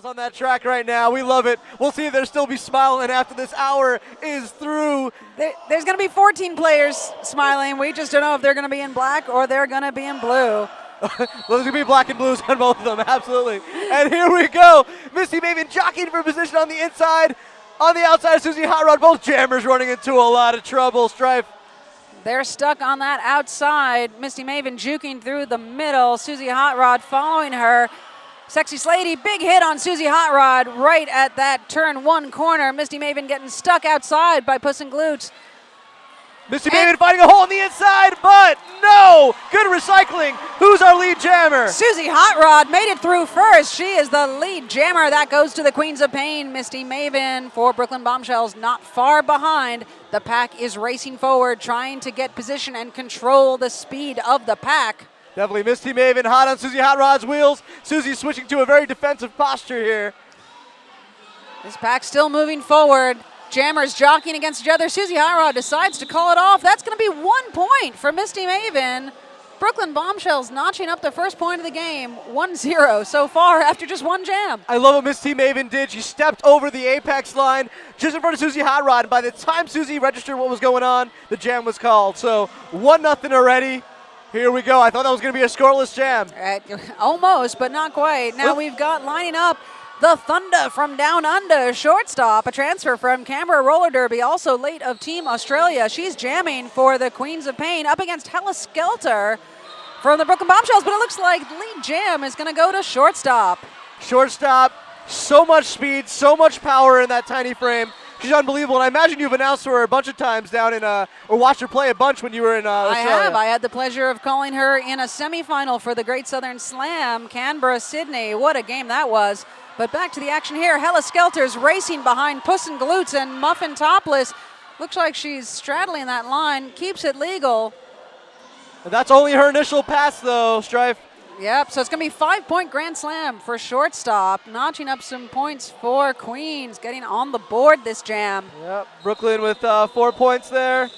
smiles on that track right now. We love it. We'll see if they'll still be smiling after this hour is through. There's going to be 14 players smiling. We just don't know if they're going to be in black or they're going to be in blue. Well, there's going to be black and blues on both of them, absolutely. And here we go. Misty Maven jockeying for position on the inside. On the outside, Susie Hot Rod. Both jammers running into a lot of trouble. Strife. They're stuck on that outside. Misty Maven juking through the middle. Susie Hot Rod following her. Sexy Slady, big hit on Susie Hot Rod right at that turn 1 corner. Misty Maven getting stuck outside by Puss in Glutes. Misty Maven finding a hole on the inside, but no! Good recycling. Who's our lead jammer? Susie Hot Rod made it through first. She is the lead jammer. That goes to the Queens of Pain. Misty Maven for Brooklyn Bombshells not far behind. The pack is racing forward, trying to get position and control the speed of the pack. Definitely Misty Maven hot on Susie Hot Rod's wheels. Susie switching to a very defensive posture here. This pack still moving forward. Jammers jockeying against each other. Susie Hot Rod decides to call it off. That's going to be 1 point for Misty Maven. Brooklyn Bombshells notching up the first point of the game, 1-0 so far after just one jam. I love what Misty Maven did. She stepped over the apex line just in front of Susie Hot Rod. And by the time Susie registered what was going on, the jam was called. So 1-0 already. Here we go. I thought that was going to be a scoreless jam. Almost, but not quite. Now we've got lining up the Thunder from Down Under, shortstop, a transfer from Canberra Roller Derby, also late of Team Australia. She's jamming for the Queens of Pain up against Hella Skelter from the Brooklyn Bombshells, but it looks like lead jam is going to go to shortstop. Shortstop, so much speed, so much power in that tiny frame. She's unbelievable, and I imagine you've announced her a bunch of times down in, or watched her play a bunch when you were in Australia. I have. I had the pleasure of calling her in a semifinal for the Great Southern Slam, Canberra, Sydney. What a game that was. But back to the action here. Hella Skelter's racing behind Puss in Glutes and Muffin Topless. Looks like she's straddling that line, keeps it legal. That's only her initial pass, though, Strife. Yep, so it's going to be 5-point grand slam for shortstop, notching up some points for Queens, getting on the board this jam. Yep, Brooklyn with 4 points there.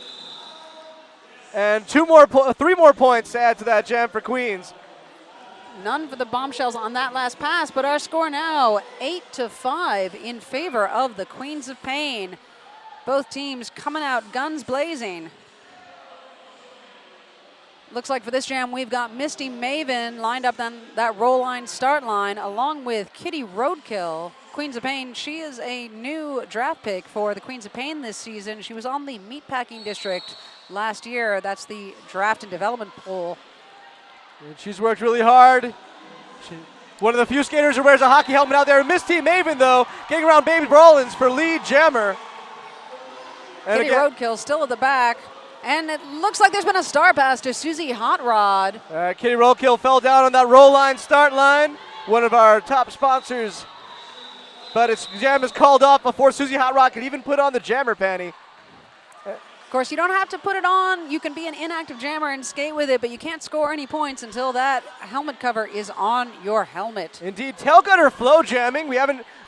And 3 more points to add to that jam for Queens. None for the Bombshells on that last pass, but our score now 8-5 in favor of the Queens of Pain. Both teams coming out guns blazing. Looks like for this jam, we've got Misty Maven lined up on that roll line, start line, along with Kitty Roadkill. Queens of Pain, she is a new draft pick for the Queens of Pain this season. She was on the Meatpacking District last year. That's the draft and development pool. And she's worked really hard. One of the few skaters who wears a hockey helmet out there. Misty Maven, though, getting around Baby Brawlins for lead jammer. And Kitty Roadkill still at the back. And it looks like there's been a star pass to Susie Hot Rod. Kitty Roadkill fell down on that roll line, start line. One of our top sponsors. But its jam is called off before Susie Hot Rod could even put on the jammer panty. Of course, you don't have to put it on. You can be an inactive jammer and skate with it, but you can't score any points until that helmet cover is on your helmet. Indeed, tail gunner flow jamming. We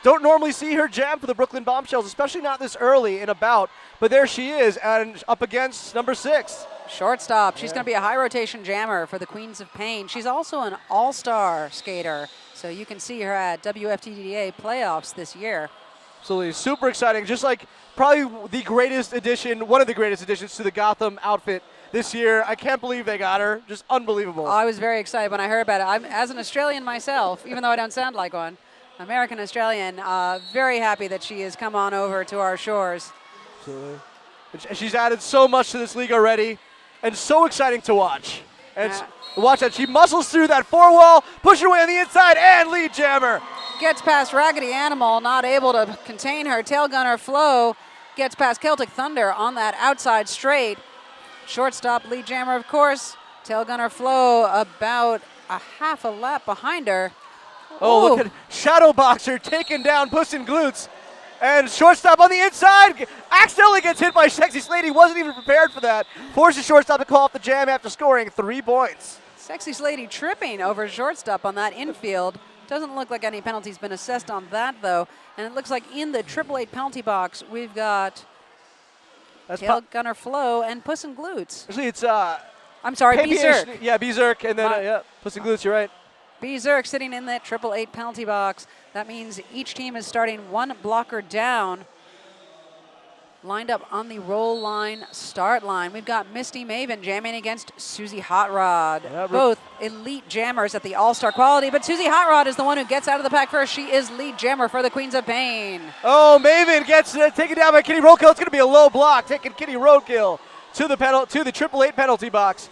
don't normally see her jam for the Brooklyn Bombshells, especially not this early in a bout. But there she is, and up against number 6. Shortstop. She's going to be a high rotation jammer for the Queens of Pain. She's also an all-star skater, so you can see her at WFTDA playoffs this year. Absolutely, super exciting. Just like probably the greatest addition, one of the greatest additions to the Gotham outfit this year. I can't believe they got her. Just unbelievable. I was very excited when I heard about it. I'm, as an Australian myself, even though I don't sound like one, American Australian, very happy that she has come on over to our shores. Absolutely. She's added so much to this league already, and so exciting to watch. And watch that. She muscles through that 4-wall, push her way on the inside, and lead jammer. Gets past Raggedy Animal, not able to contain her. Tail gunner Flo gets past Celtic Thunder on that outside straight. Shortstop lead jammer, of course. Tail gunner Flo about a half a lap behind her. Oh, look at Shadow Boxer taking down Puss in Glutes. And shortstop on the inside accidentally gets hit by Sexy Slady. Wasn't even prepared for that. Forces shortstop to call off the jam after scoring 3 points. Sexy Slady tripping over shortstop on that infield. Doesn't look like any penalty's been assessed on that, though. And it looks like in the 888 penalty box, we've got Tail Gunner Flo and Puss in Glutes. Actually, it's I'm sorry, B-Zerk. Yeah, B-Zerk, and then Puss in Glutes, you're right. B. Zerk sitting in that 888 penalty box. That means each team is starting one blocker down. Lined up on the roll line, start line. We've got Misty Maven jamming against Susie Hot Rod. Yeah, both elite jammers at the all-star quality, but Susie Hot Rod is the one who gets out of the pack first. She is lead jammer for the Queens of Pain. Oh, Maven gets taken down by Kitty Roadkill. It's going to be a low block, taking Kitty Roadkill to the 888 penalty box.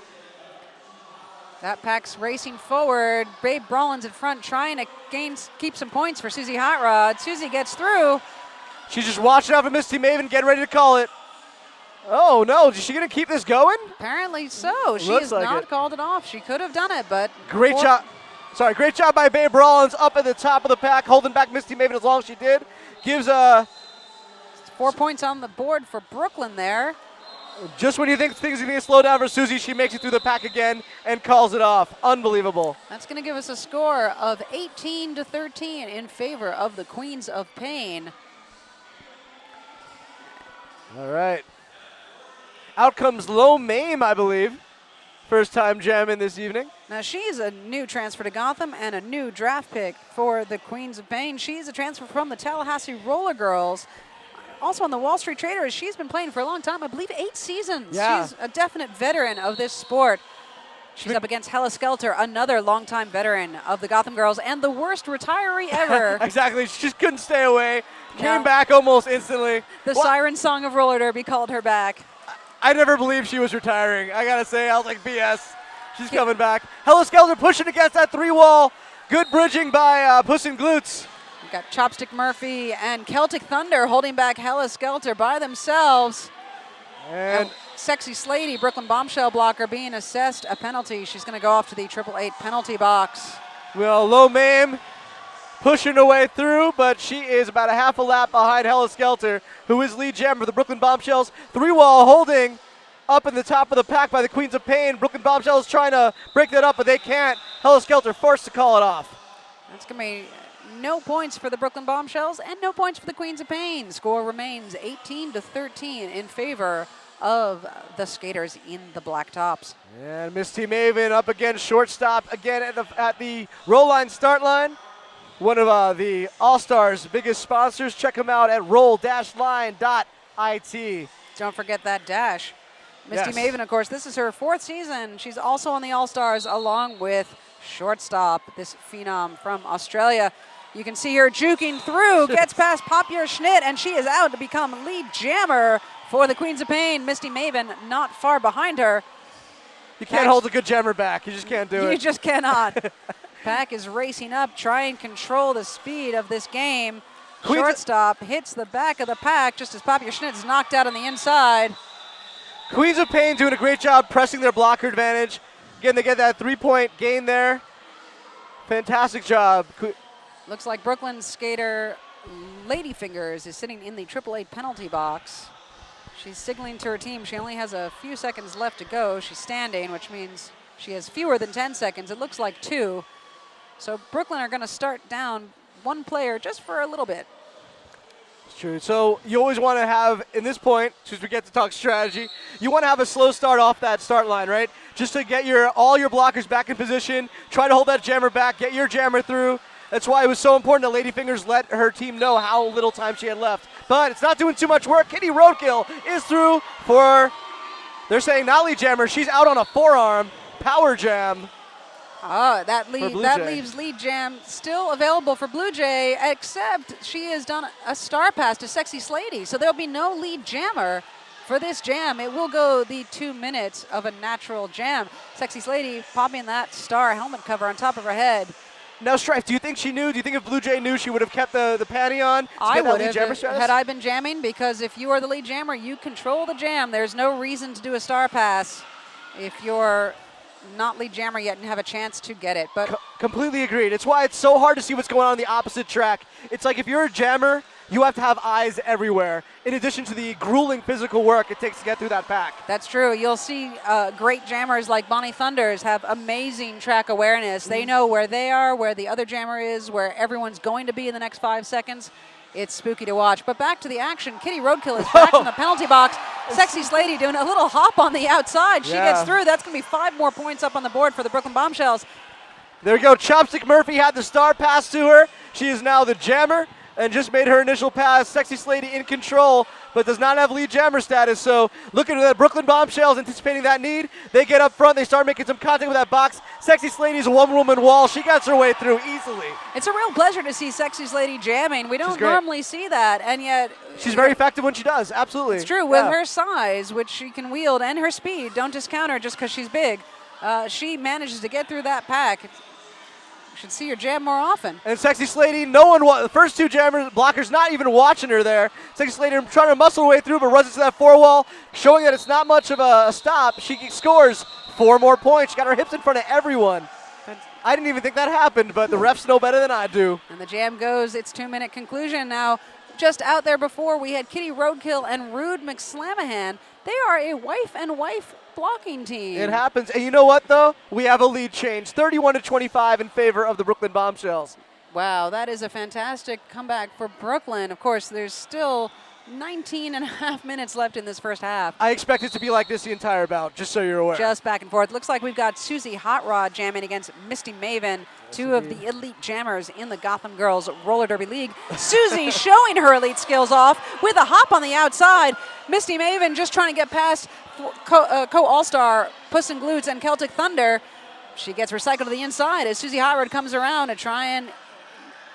That pack's racing forward. Babe Brawlins in front trying to keep some points for Susie Hot Rod. Susie gets through. She's just watching out for Misty Maven, getting ready to call it. Oh, no. Is she going to keep this going? Apparently so. She has like not it. called it off. She could have done it, but... Great job. Sorry, great job by Babe Brawlins up at the top of the pack, holding back Misty Maven as long as she did. Gives 4 points on the board for Brooklyn there. just when you think things are going to slow down for Susie, she makes it through the pack again and calls it off. Unbelievable. That's going to give us a score of 18-13 in favor of the Queens of Pain. All right. Out comes Lo Mame, I believe. First time jamming this evening. Now she's a new transfer to Gotham and a new draft pick for the Queens of Pain. She's a transfer from the Tallahassee Roller Girls. Also on the Wall Street Traders, she's been playing for a long time, I believe 8 seasons. Yeah. She's a definite veteran of this sport. She's up against Hella Skelter, another longtime veteran of the Gotham Girls and the worst retiree ever. Exactly. She just couldn't stay away. Came No. back almost instantly. The siren song of roller derby called her back. I never believed she was retiring. I got to say, I was like, BS. She's coming back. Hella Skelter pushing against that 3-wall. Good bridging by Puss in Glutes. We've got Chopstick Murphy and Celtic Thunder holding back Hella Skelter by themselves. And Sexy Slady, Brooklyn Bombshell blocker, being assessed a penalty. She's going to go off to the 888 penalty box. well, Lo Mame pushing her way through, but she is about a half a lap behind Hella Skelter, who is lead jammer for the Brooklyn Bombshells. 3-wall holding up in the top of the pack by the Queens of Pain. Brooklyn Bombshells trying to break that up, but they can't. Hella Skelter forced to call it off. That's going to be no points for the Brooklyn Bombshells and no points for the Queens of Pain. Score remains 18-13 in favor of the skaters in the black tops. And Misty Maven up against shortstop again at the roll line start line. One of the All-Stars' biggest sponsors. Check them out at roll-line.it. Don't forget that dash. Misty Yes. Maven, of course, this is her 4th season. She's also on the All-Stars along with shortstop, this phenom from Australia. You can see her juking through, gets past Popular Schnitt, and she is out to become lead jammer for the Queens of Pain. Misty Maven not far behind her. You can't hold a good jammer back. You just can't do You it. just cannot. Pack is racing up, try and control the speed of this game. Queens- Shortstop hits the back of the pack just as Popular Schnitt is knocked out on the inside. Queens of Pain doing a great job pressing their blocker advantage. Again, they get that 3-point gain there. Fantastic job. Looks like Brooklyn's skater Ladyfingers is sitting in the 888 penalty box. She's signaling to her team she only has a few seconds left to go. She's standing, which means she has fewer than 10 seconds. It looks like 2. So Brooklyn are going to start down 1 player just for a little bit. It's true. So you always want to have, in this point, since we get to talk strategy, you want to have a slow start off that start line, right? Just to get all your blockers back in position, try to hold that jammer back, get your jammer through. That's why it was so important that Ladyfingers let her team know how little time she had left. But it's not doing too much work. Kitty Roadkill is through for, they're saying not lead jammer, she's out on a forearm, power jam. Oh, that Blue Jay. leaves lead jam still available for Blue Jay, except she has done a star pass to Sexy Slady. So there'll be no lead jammer for this jam. It will go the 2 minutes of a natural jam. Sexy Slady popping that star helmet cover on top of her head. Now, Strife, do you think she knew? Do you think if Blue Jay knew, she would have kept the panty on? I would have jammer status? had I been jamming, because if you are the lead jammer, you control the jam. There's no reason to do a star pass if you're not lead jammer yet and have a chance to get it. But Completely agreed. It's why it's so hard to see what's going on the opposite track. It's like if you're a jammer, you have to have eyes everywhere, in addition to the grueling physical work it takes to get through that pack. that's true. You'll see great jammers like Bonnie Thunders have amazing track awareness. They know where they are, where the other jammer is, where everyone's going to be in the next 5 seconds. It's spooky to watch. But back to the action. Kitty Roadkill is back in the penalty box. Sexy Slady doing a little hop on the outside. She Yeah. gets through. That's going to be 5 more points up on the board for the Brooklyn Bombshells. There we go. Chopstick Murphy had the star pass to her. She is now the jammer and just made her initial pass. Sexy Slady in control, but does not have lead jammer status. So looking at the Brooklyn Bombshells, anticipating that need. They get up front. They start making some contact with that box. Sexy Slady's a one-woman wall. She gets her way through easily. It's a real pleasure to see Sexy Slady jamming. We don't normally see that, and yet she's very effective when she does. Absolutely. It's true. With her size, which she can wield, and her speed, don't discount her just because she's big. She manages to get through that pack. Should see her jam more often. And Sexy Slady, the first two jammers, blockers not even watching her there. Sexy Slady trying to muscle her way through, but runs into that four wall, showing that it's not much of a stop. She scores 4 more points. She got her hips in front of everyone. I didn't even think that happened, but the refs know better than I do. And the jam goes its 2-minute conclusion. Now, just out there before, we had Kitty Roadkill and Rude McSlamahan. They are a wife and wife blocking team. It happens. And you know what, though? We have a lead change, 31-25 in favor of the Brooklyn Bombshells. Wow, that is a fantastic comeback for Brooklyn. Of course, there's still 19 and a half minutes left in this first half. I expect it to be like this the entire bout, just so you're aware. Just back and forth. Looks like we've got Susie Hot Rod jamming against Misty Maven, two of the elite jammers in the Gotham Girls Roller Derby League. Susie showing her elite skills off with a hop on the outside. Misty Maven just trying to get past co-all-star Puss in Glutes and Celtic Thunder. She gets recycled to the inside as Susie Hot Rod comes around to try and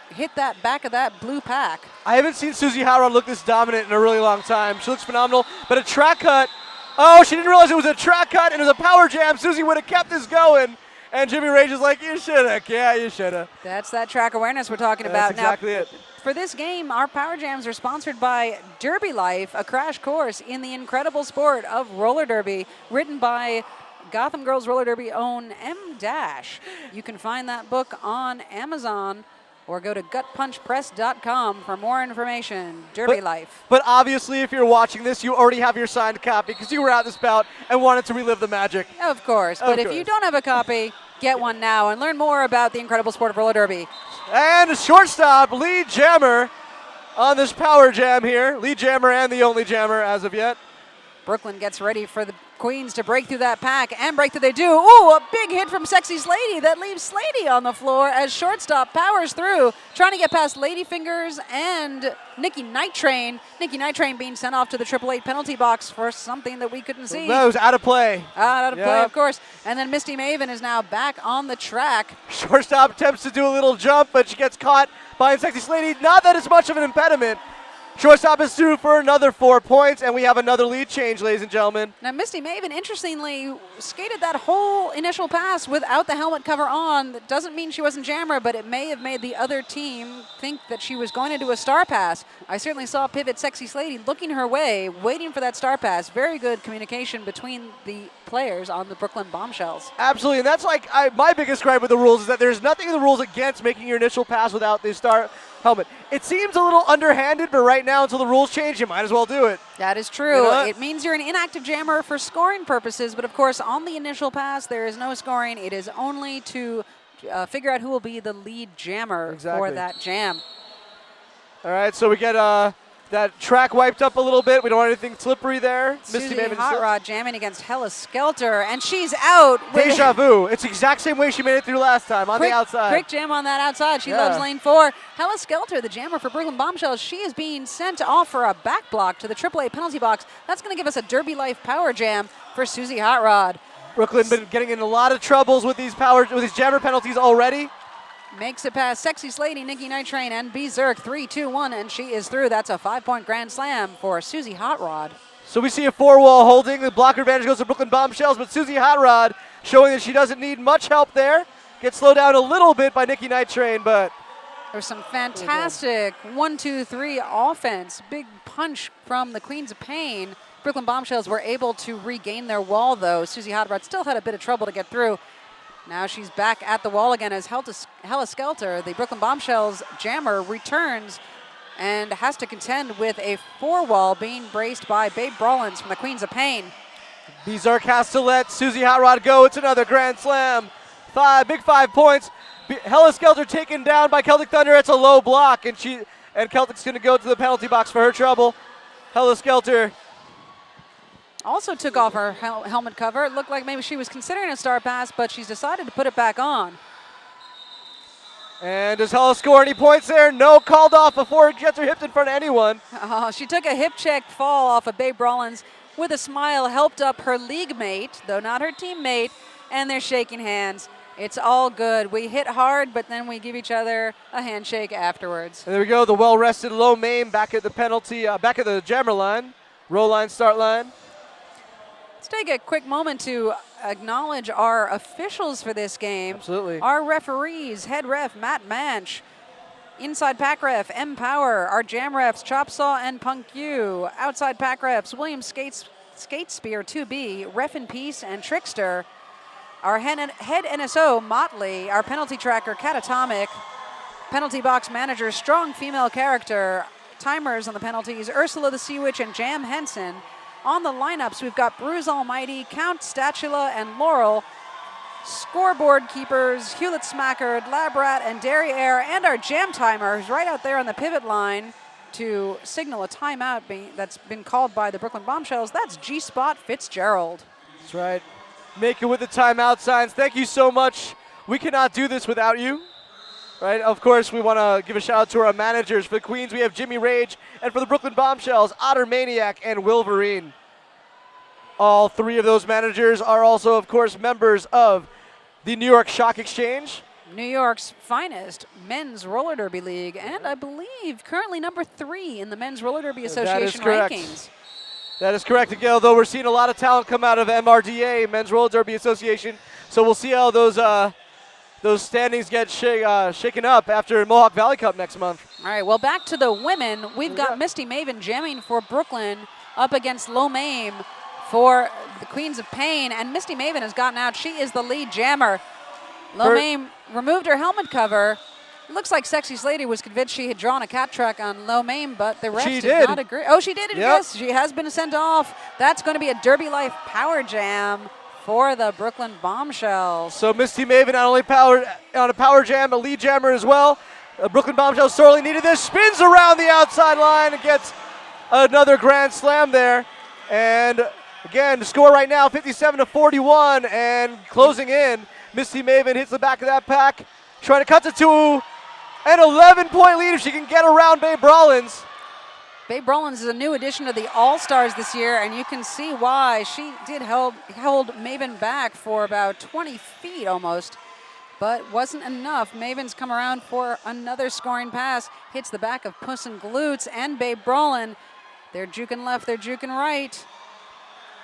hit that back of that blue pack. I haven't seen Susie Hot Rod look this dominant in a really long time. She looks phenomenal, but a track cut. Oh, she didn't realize it was a track cut and it was a power jam. Susie would have kept this going. And Jimmy Rage is like, you should have. Yeah, you should have. That's that track awareness we're talking about. That's exactly it. For this game, our Power Jams are sponsored by Derby Life, a crash course in the incredible sport of roller derby, written by Gotham Girls Roller Derby own M Dash. You can find that book on Amazon or go to gutpunchpress.com for more information. Derby Life. But obviously, if you're watching this, you already have your signed copy because you were at this bout and wanted to relive the magic. Of course. But if you don't have a copy, get one now and learn more about the incredible sport of roller derby. And shortstop, lead jammer on this power jam here. Lead jammer and the only jammer as of yet. Brooklyn gets ready for the Queens to break through that pack, and break through they do. Ooh, a big hit from Sexy Slady that leaves Slady on the floor as shortstop powers through, trying to get past Ladyfingers and Nikki Night Train. Nikki Night Train being sent off to the 888 penalty box for something that we couldn't see. That was out of play. Out of play, of course. And then Misty Maven is now back on the track. Shortstop attempts to do a little jump, but she gets caught by Sexy Slady. Not that it's much of an impediment. Shortstop is through for another 4 points, and we have another lead change, ladies and gentlemen. Now, Misty Maven, interestingly, skated that whole initial pass without the helmet cover on. That doesn't mean she wasn't jammer, but it may have made the other team think that she was going to do a star pass. I certainly saw Pivot Sexy Slady looking her way, waiting for that star pass. Very good communication between the players on the Brooklyn Bombshells. Absolutely, and that's like my biggest gripe with the rules is that there's nothing in the rules against making your initial pass without the star helmet. It seems a little underhanded, but right now, until the rules change, you might as well do it. That is true. You know, it means you're an inactive jammer for scoring purposes, but of course, on the initial pass, there is no scoring. It is only to figure out who will be the lead jammer for that jam. All right, so we get that track wiped up a little bit. We don't want anything slippery there. Susie Hot Rod jamming against Hella Skelter, and she's out. Deja vu. It's the exact same way she made it through last time, on the outside. Quick jam on that outside. She loves lane 4. Hella Skelter, the jammer for Brooklyn Bombshells, she is being sent off for a back block to the AAA penalty box. That's going to give us a Derby Life power jam for Susie Hot Rod. Brooklyn been getting in a lot of troubles with these jammer penalties already. Makes it past Sexy Slady, Nikki Night Train, and Berserk. 3-2-1, and she is through. That's a 5-point grand slam for Susie Hot Rod. So we see a 4-wall holding. The blocker advantage goes to Brooklyn Bombshells, but Susie Hot Rod showing that she doesn't need much help there. Gets slowed down a little bit by Nikki Night Train, but there's some fantastic 1-2-3 offense. Big punch from the Queens of Pain. Brooklyn Bombshells were able to regain their wall, though. Susie Hot Rod still had a bit of trouble to get through. Now she's back at the wall again as Hella Skelter, the Brooklyn Bombshells jammer, returns and has to contend with a 4-wall being braced by Babe Brawlins from the Queens of Pain. Berserk has to let Susie Hot Rod go. It's another grand slam. Big 5 points. Hella Skelter taken down by Celtic Thunder. It's a low block, and Celtic's going to go to the penalty box for her trouble. Hella Skelter also took off her helmet cover. It looked like maybe she was considering a star pass, but she's decided to put it back on. And does Hull score any points there? No, called off before it gets her hipped in front of anyone. Oh, she took a hip check fall off of Babe Rollins with a smile, helped up her league mate, though not her teammate, and they're shaking hands. It's all good. We hit hard, but then we give each other a handshake afterwards. And there we go, the well-rested Lo Mein back at the penalty, back at the jammer line, roll line, start line. Let's take a quick moment to acknowledge our officials for this game. Absolutely. Our referees, head ref Matt Manch, inside pack ref M Power, our jam refs Chop Saw and Punk U, outside pack refs William Skate Spear 2B, Ref in Peace and Trickster, our head NSO Motley, our penalty tracker Catatomic, penalty box manager Strong Female Character, timers on the penalties Ursula the Sea Witch and Jam Henson. On the lineups, we've got Bruce Almighty, Count Statula, and Laurel. Scoreboard keepers, Hewlett Smackard, Labrat, and Derriere, and our jam timer, who's right out there on the pivot line to signal a timeout that's been called by the Brooklyn Bombshells. That's G-Spot Fitzgerald. That's right. Make it with the timeout signs. Thank you so much. We cannot do this without you. Right, of course, we want to give a shout out to our managers. For the Queens, we have Jimmy Rage, and for the Brooklyn Bombshells, Otter Maniac and Wolverine. All three of those managers are also, of course, members of the New York Shock Exchange. New York's finest men's roller derby league, and I believe currently number 3 in the Men's Roller Derby Association rankings. That is correct, again, although we're seeing a lot of talent come out of MRDA, Men's Roller Derby Association. So we'll see how those standings get shaken up after Mohawk Valley Cup next month. All right, well, back to the women. We've got Misty Maven jamming for Brooklyn up against Lo Mein for the Queens of Pain, and Misty Maven has gotten out. She is the lead jammer. Lo Mein removed her helmet cover. It looks like Sexy Slady was convinced she had drawn a cat track on Lo Mein, but the refs did not agree. Oh, she did, yes. She has been sent off. That's going to be a Derby Life power jam for the Brooklyn Bombshells. So Misty Maven not only powered on a power jam, a lead jammer as well. Brooklyn Bombshells sorely needed this. Spins around the outside line and gets another grand slam there. And again, the score right now, 57-41, and closing in. Misty Maven hits the back of that pack, trying to cut it to an 11-point lead if she can get around Babe Rollins. Babe Rollins is a new addition to the All-Stars this year, and you can see why. She did hold Maven back for about 20 feet almost, but wasn't enough. Maven's come around for another scoring pass, hits the back of Puss in Glutes and Babe Rollin. They're juking left, they're juking right.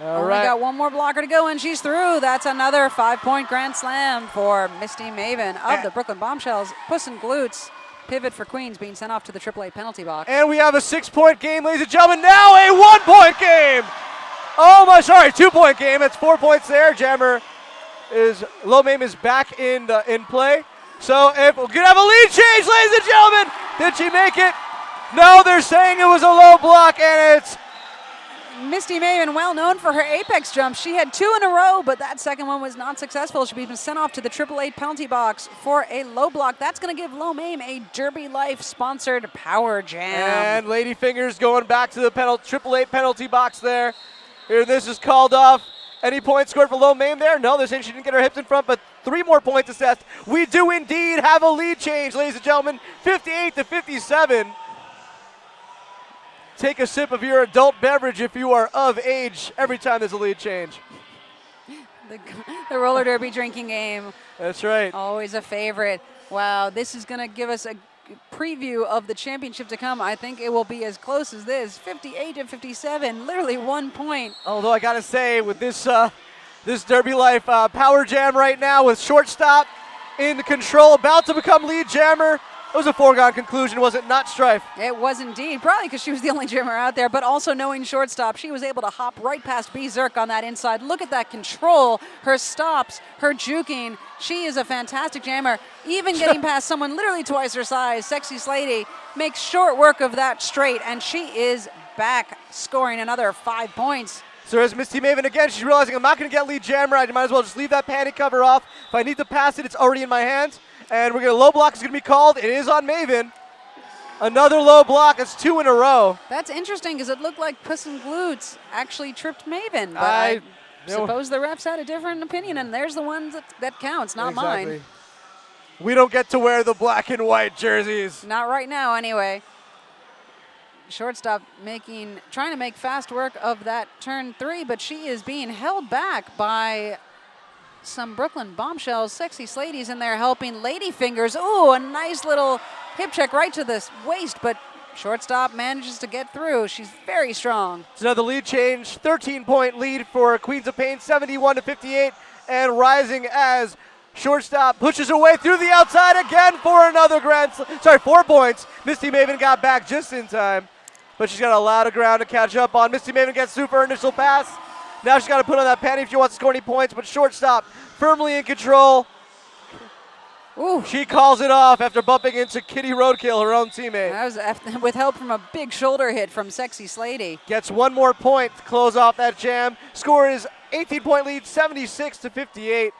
Only got one more blocker to go, and she's through. That's another 5-point grand slam for Misty Maven of the Brooklyn Bombshells. Puss in Glutes. Pivot for Queens being sent off to the AAA penalty box. And we have a 6-point game, ladies and gentlemen. Now a 1-point game. Oh my, sorry, 2-point game. That's 4 points there. Jammer Lo Mein is back in play. So if we're gonna have a lead change, ladies and gentlemen. Did she make it? No, they're saying it was a low block, and it's Misty Maven, well known for her apex jump. She had 2 in a row, but that second one was not successful. She'll be sent off to the AAA penalty box for a low block. That's going to give Lo Mein a Derby Life sponsored power jam. And Ladyfingers going back to the AAA penalty box there. Here, this is called off. Any points scored for Lo Mein there? No, they're saying she didn't get her hips in front, but 3 more points assessed. We do indeed have a lead change, ladies and gentlemen, 58-57. Take a sip of your adult beverage if you are of age every time there's a lead change. The roller derby drinking game. That's right. Always a favorite. Wow, this is going to give us a preview of the championship to come. I think it will be as close as this, 58-57, literally 1 point. Although I got to say, with this Derby Life power jam right now with shortstop in control, about to become lead jammer, it was a foregone conclusion, was it not, Strife? It was indeed, probably because she was the only jammer out there, but also knowing shortstop, she was able to hop right past B. Zirk on that inside. Look at that control, her stops, her juking. She is a fantastic jammer, even getting past someone literally twice her size. Sexy Slady makes short work of that straight, and she is back scoring another 5 points. So there's Misty Maven again. She's realizing I'm not going to get lead jammer. I might as well just leave that panty cover off. If I need to pass it, it's already in my hands. And we're going to low block is going to be called. It is on Maven. Another low block. It's 2 in a row. That's interesting because it looked like Puss in Glutes actually tripped Maven. But I suppose the refs had a different opinion, and there's the one that counts, not mine. We don't get to wear the black and white jerseys. Not right now, anyway. Shortstop trying to make fast work of that turn 3, but she is being held back by some Brooklyn Bombshells. Sexy Slady's in there helping. Lady Fingers, ooh, a nice little hip check right to the waist, but shortstop manages to get through. She's very strong. It's another lead change, 13-point lead for Queens of Pain, 71-58, and rising as shortstop pushes her way through the outside again for another 4 points. Misty Maven got back just in time, but she's got a lot of ground to catch up on. Misty Maven gets through for her initial pass. Now she's got to put on that panty if she wants to score any points, but shortstop firmly in control. Ooh. She calls it off after bumping into Kitty Roadkill, her own teammate. That was with help from a big shoulder hit from Sexy Slady. Gets one more point to close off that jam. Score is 18-point lead, 76-58.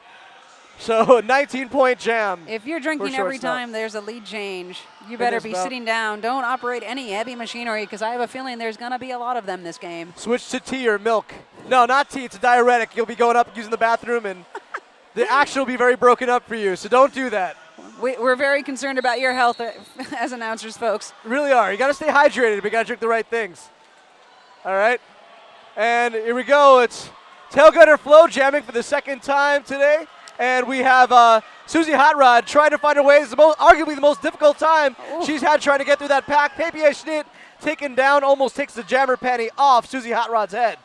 So 19-point jam. If you're drinking every time there's a lead change, you better be sitting down. Don't operate any heavy machinery because I have a feeling there's going to be a lot of them this game. Switch to tea or milk. No, not tea. It's a diuretic. You'll be going up using the bathroom, and the action will be very broken up for you, so don't do that. We're very concerned about your health as announcers, folks. Really are. You got to stay hydrated, but you got to drink the right things. All right? And here we go. It's Tailgunner Flow jamming for the second time today. And we have Susie Hot Rod trying to find her ways. Arguably the most difficult time she's had trying to get through that pack. Papier Schnitt taken down, almost takes the jammer panty off Susie Hot Rod's head.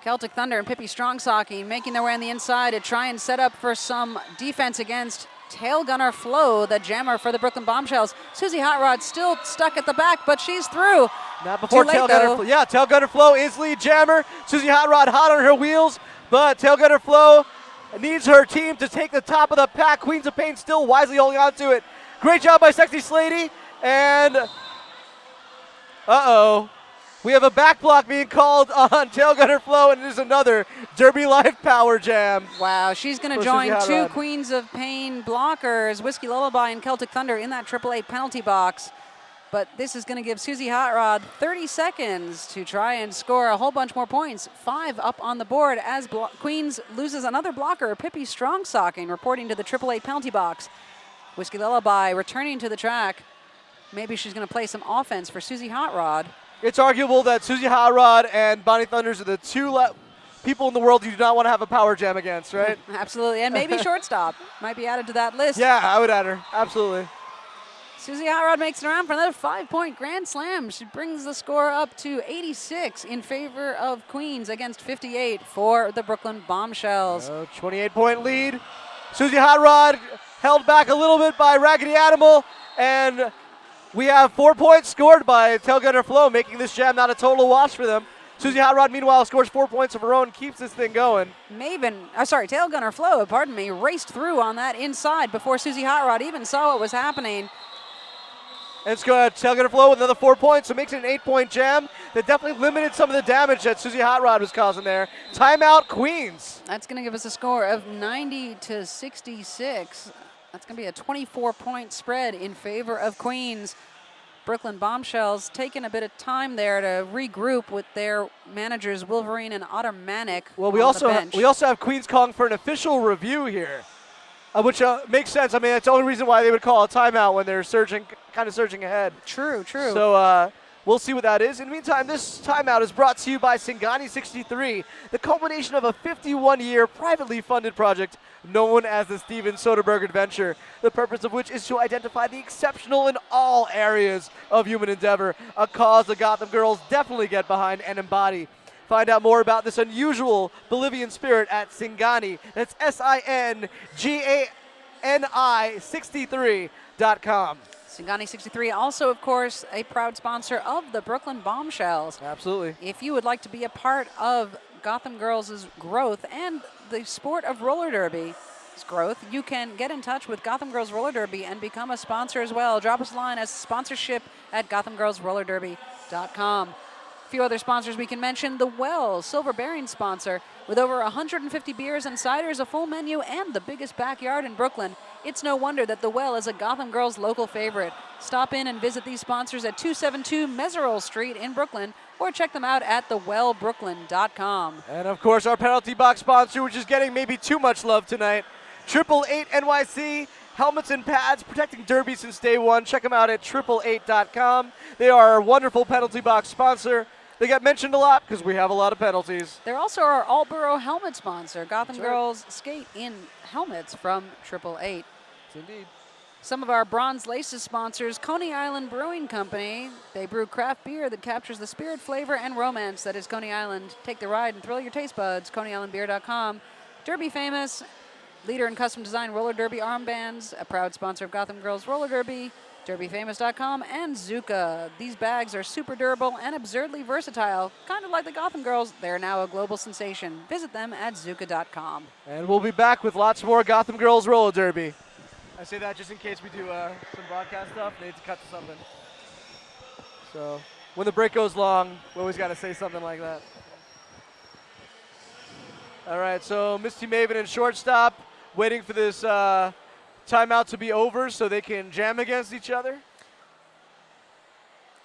Celtic Thunder and Pippi Strongsocking making their way on the inside to try and set up for some defense against Tailgunner Flo, the jammer for the Brooklyn Bombshells. Susie Hot Rod still stuck at the back, but she's through. Not before Tailgunner Flo. Yeah, Tailgunner Flo is lead jammer. Susie Hot Rod hot on her wheels, but Tailgunner Flo needs her team to take the top of the pack. Queens of Pain still wisely holding on to it. Great job by Sexy Slady. And, we have a back block being called on Tailgunner Flo, and it is another Derby Life Power Jam. Wow, she's going to join two Queens of Pain blockers, Whiskey Lullaby and Celtic Thunder, in that AAA penalty box. But this is going to give Susie Hot Rod 30 seconds to try and score a whole bunch more points. 5 up on the board as Queens loses another blocker, Pippi Strongsocking, reporting to the AAA penalty box. Whiskey Lullaby returning to the track. Maybe she's going to play some offense for Susie Hot Rod. It's arguable that Susie Hot Rod and Bonnie Thunders are the two people in the world you do not want to have a power jam against, right? Absolutely, and maybe shortstop might be added to that list. Yeah, I would add her, absolutely. Susie Hot Rod makes it around for another 5-point grand slam. She brings the score up to 86 in favor of Queens against 58 for the Brooklyn Bombshells. 28-point lead. Susie Hot Rod held back a little bit by Raggedy Animal, and we have 4 points scored by Tailgunner Flo, making this jam not a total wash for them. Susie Hot Rod, meanwhile, scores 4 points of her own, keeps this thing going. Tailgunner Flo, raced through on that inside before Susie Hot Rod even saw what was happening. And it's going to Tailgunner Flo with another 4 points, so it makes it an 8-point jam. That definitely limited some of the damage that Susie Hot Rod was causing there. Timeout, Queens. That's going to give us a score of 90-66. That's going to be a 24-point spread in favor of Queens. Brooklyn Bombshells taking a bit of time there to regroup with their managers Wolverine and Automatic. Well, we also have Queens calling for an official review here, which makes sense. I mean, that's the only reason why they would call a timeout when they're kind of surging ahead. True. So we'll see what that is. In the meantime, this timeout is brought to you by Singani 63, the culmination of a 51-year privately funded project known as the Steven Soderbergh Adventure, the purpose of which is to identify the exceptional in all areas of human endeavor, a cause the Gotham Girls definitely get behind and embody. Find out more about this unusual Bolivian spirit at Singani. That's SINGANI 63.com. Singani 63, also, of course, a proud sponsor of the Brooklyn Bombshells. Absolutely. If you would like to be a part of Gotham Girls' growth and the sport of roller derby's growth, you can get in touch with Gotham Girls Roller Derby and become a sponsor as well. Drop us a line as sponsorship at GothamGirlsRollerDerby.com. A few other sponsors we can mention: The Well, Silver Bearing sponsor, with over 150 beers and ciders, a full menu, and the biggest backyard in Brooklyn. It's no wonder that The Well is a Gotham Girls local favorite. Stop in and visit these sponsors at 272 Meserole Street in Brooklyn, or check them out at thewellbrooklyn.com. And of course, our penalty box sponsor, which is getting maybe too much love tonight, 888 NYC, helmets and pads, protecting Derby since day one. Check them out at 888.com. They are our wonderful penalty box sponsor. They get mentioned a lot because we have a lot of penalties. They're also our Allboro helmet sponsor. Gotham That's right. Girls skate in helmets from 888. Yes, indeed. Some of our Bronze Laces sponsors, Coney Island Brewing Company. They brew craft beer that captures the spirit, flavor, and romance that is Coney Island. Take the ride and thrill your taste buds. ConeyIslandBeer.com. Derby Famous, leader in custom design roller derby armbands, a proud sponsor of Gotham Girls Roller Derby, DerbyFamous.com, and Zuka. These bags are super durable and absurdly versatile. Kind of like the Gotham Girls, they're now a global sensation. Visit them at Zuka.com. And we'll be back with lots more Gotham Girls Roller Derby. I say that just in case we do some broadcast stuff. They need to cut to something. So when the break goes long, we always got to say something like that. All right, so Misty Maven and shortstop waiting for this timeout to be over so they can jam against each other.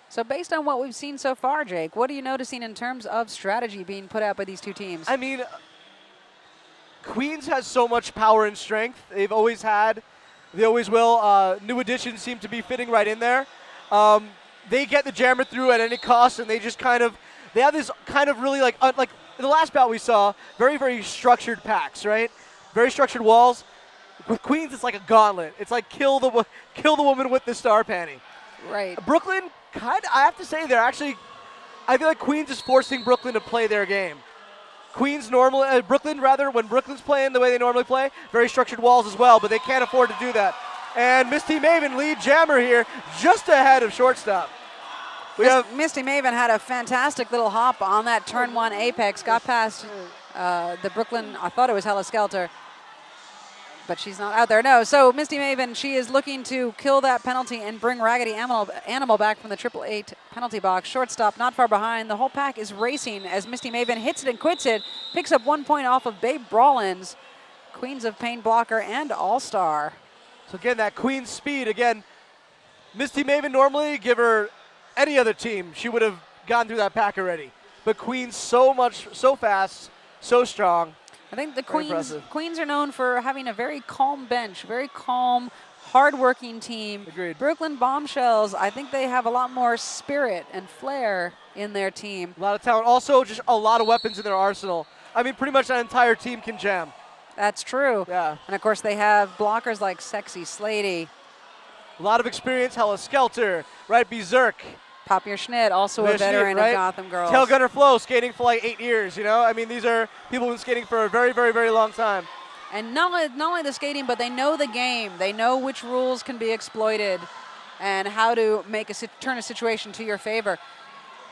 So based on what we've seen so far, Jake, what are you noticing in terms of strategy being put out by these two teams? I mean, Queens has so much power and strength. They've always had. They always will. New additions seem to be fitting right in there. They get the jammer through at any cost, and they just they have this kind of really like in the last bout we saw, very, very structured packs, right? Very structured walls. With Queens, it's like a gauntlet. It's like kill the woman with the star panty. Right. Brooklyn, I have to say, I feel like Queens is forcing Brooklyn to play their game. Brooklyn, when Brooklyn's playing the way they normally play, very structured walls as well, but they can't afford to do that. And Misty Maven, lead jammer here, just ahead of shortstop. Misty Maven had a fantastic little hop on that turn one apex, got past the Brooklyn, I thought it was Hella Skelter, but she's not out there. No, so Misty Maven, she is looking to kill that penalty and bring Raggedy Animal back from the 888 penalty box. Shortstop not far behind. The whole pack is racing as Misty Maven hits it and quits it, picks up 1 point off of Babe Brawlins, Queens of Pain blocker and all-star. So again, that Queen's speed, again, Misty Maven normally, give her any other team, she would have gone through that pack already. But Queen's so fast, so strong. I think the Queens are known for having a very calm bench, very calm, hard-working team. Agreed. Brooklyn Bombshells, I think they have a lot more spirit and flair in their team. A lot of talent. Also, just a lot of weapons in their arsenal. I mean, pretty much that entire team can jam. That's true. Yeah. And, of course, they have blockers like Sexy Slady. A lot of experience. Hella Skelter, right? Berserk. Papier Schnitt, also a veteran right? of Gotham Girls. Tail Gunner Flo, skating for like 8 years, you know? I mean, these are people who've been skating for a very, very, very long time. And not only the skating, but they know the game. They know which rules can be exploited and how to turn a situation to your favor.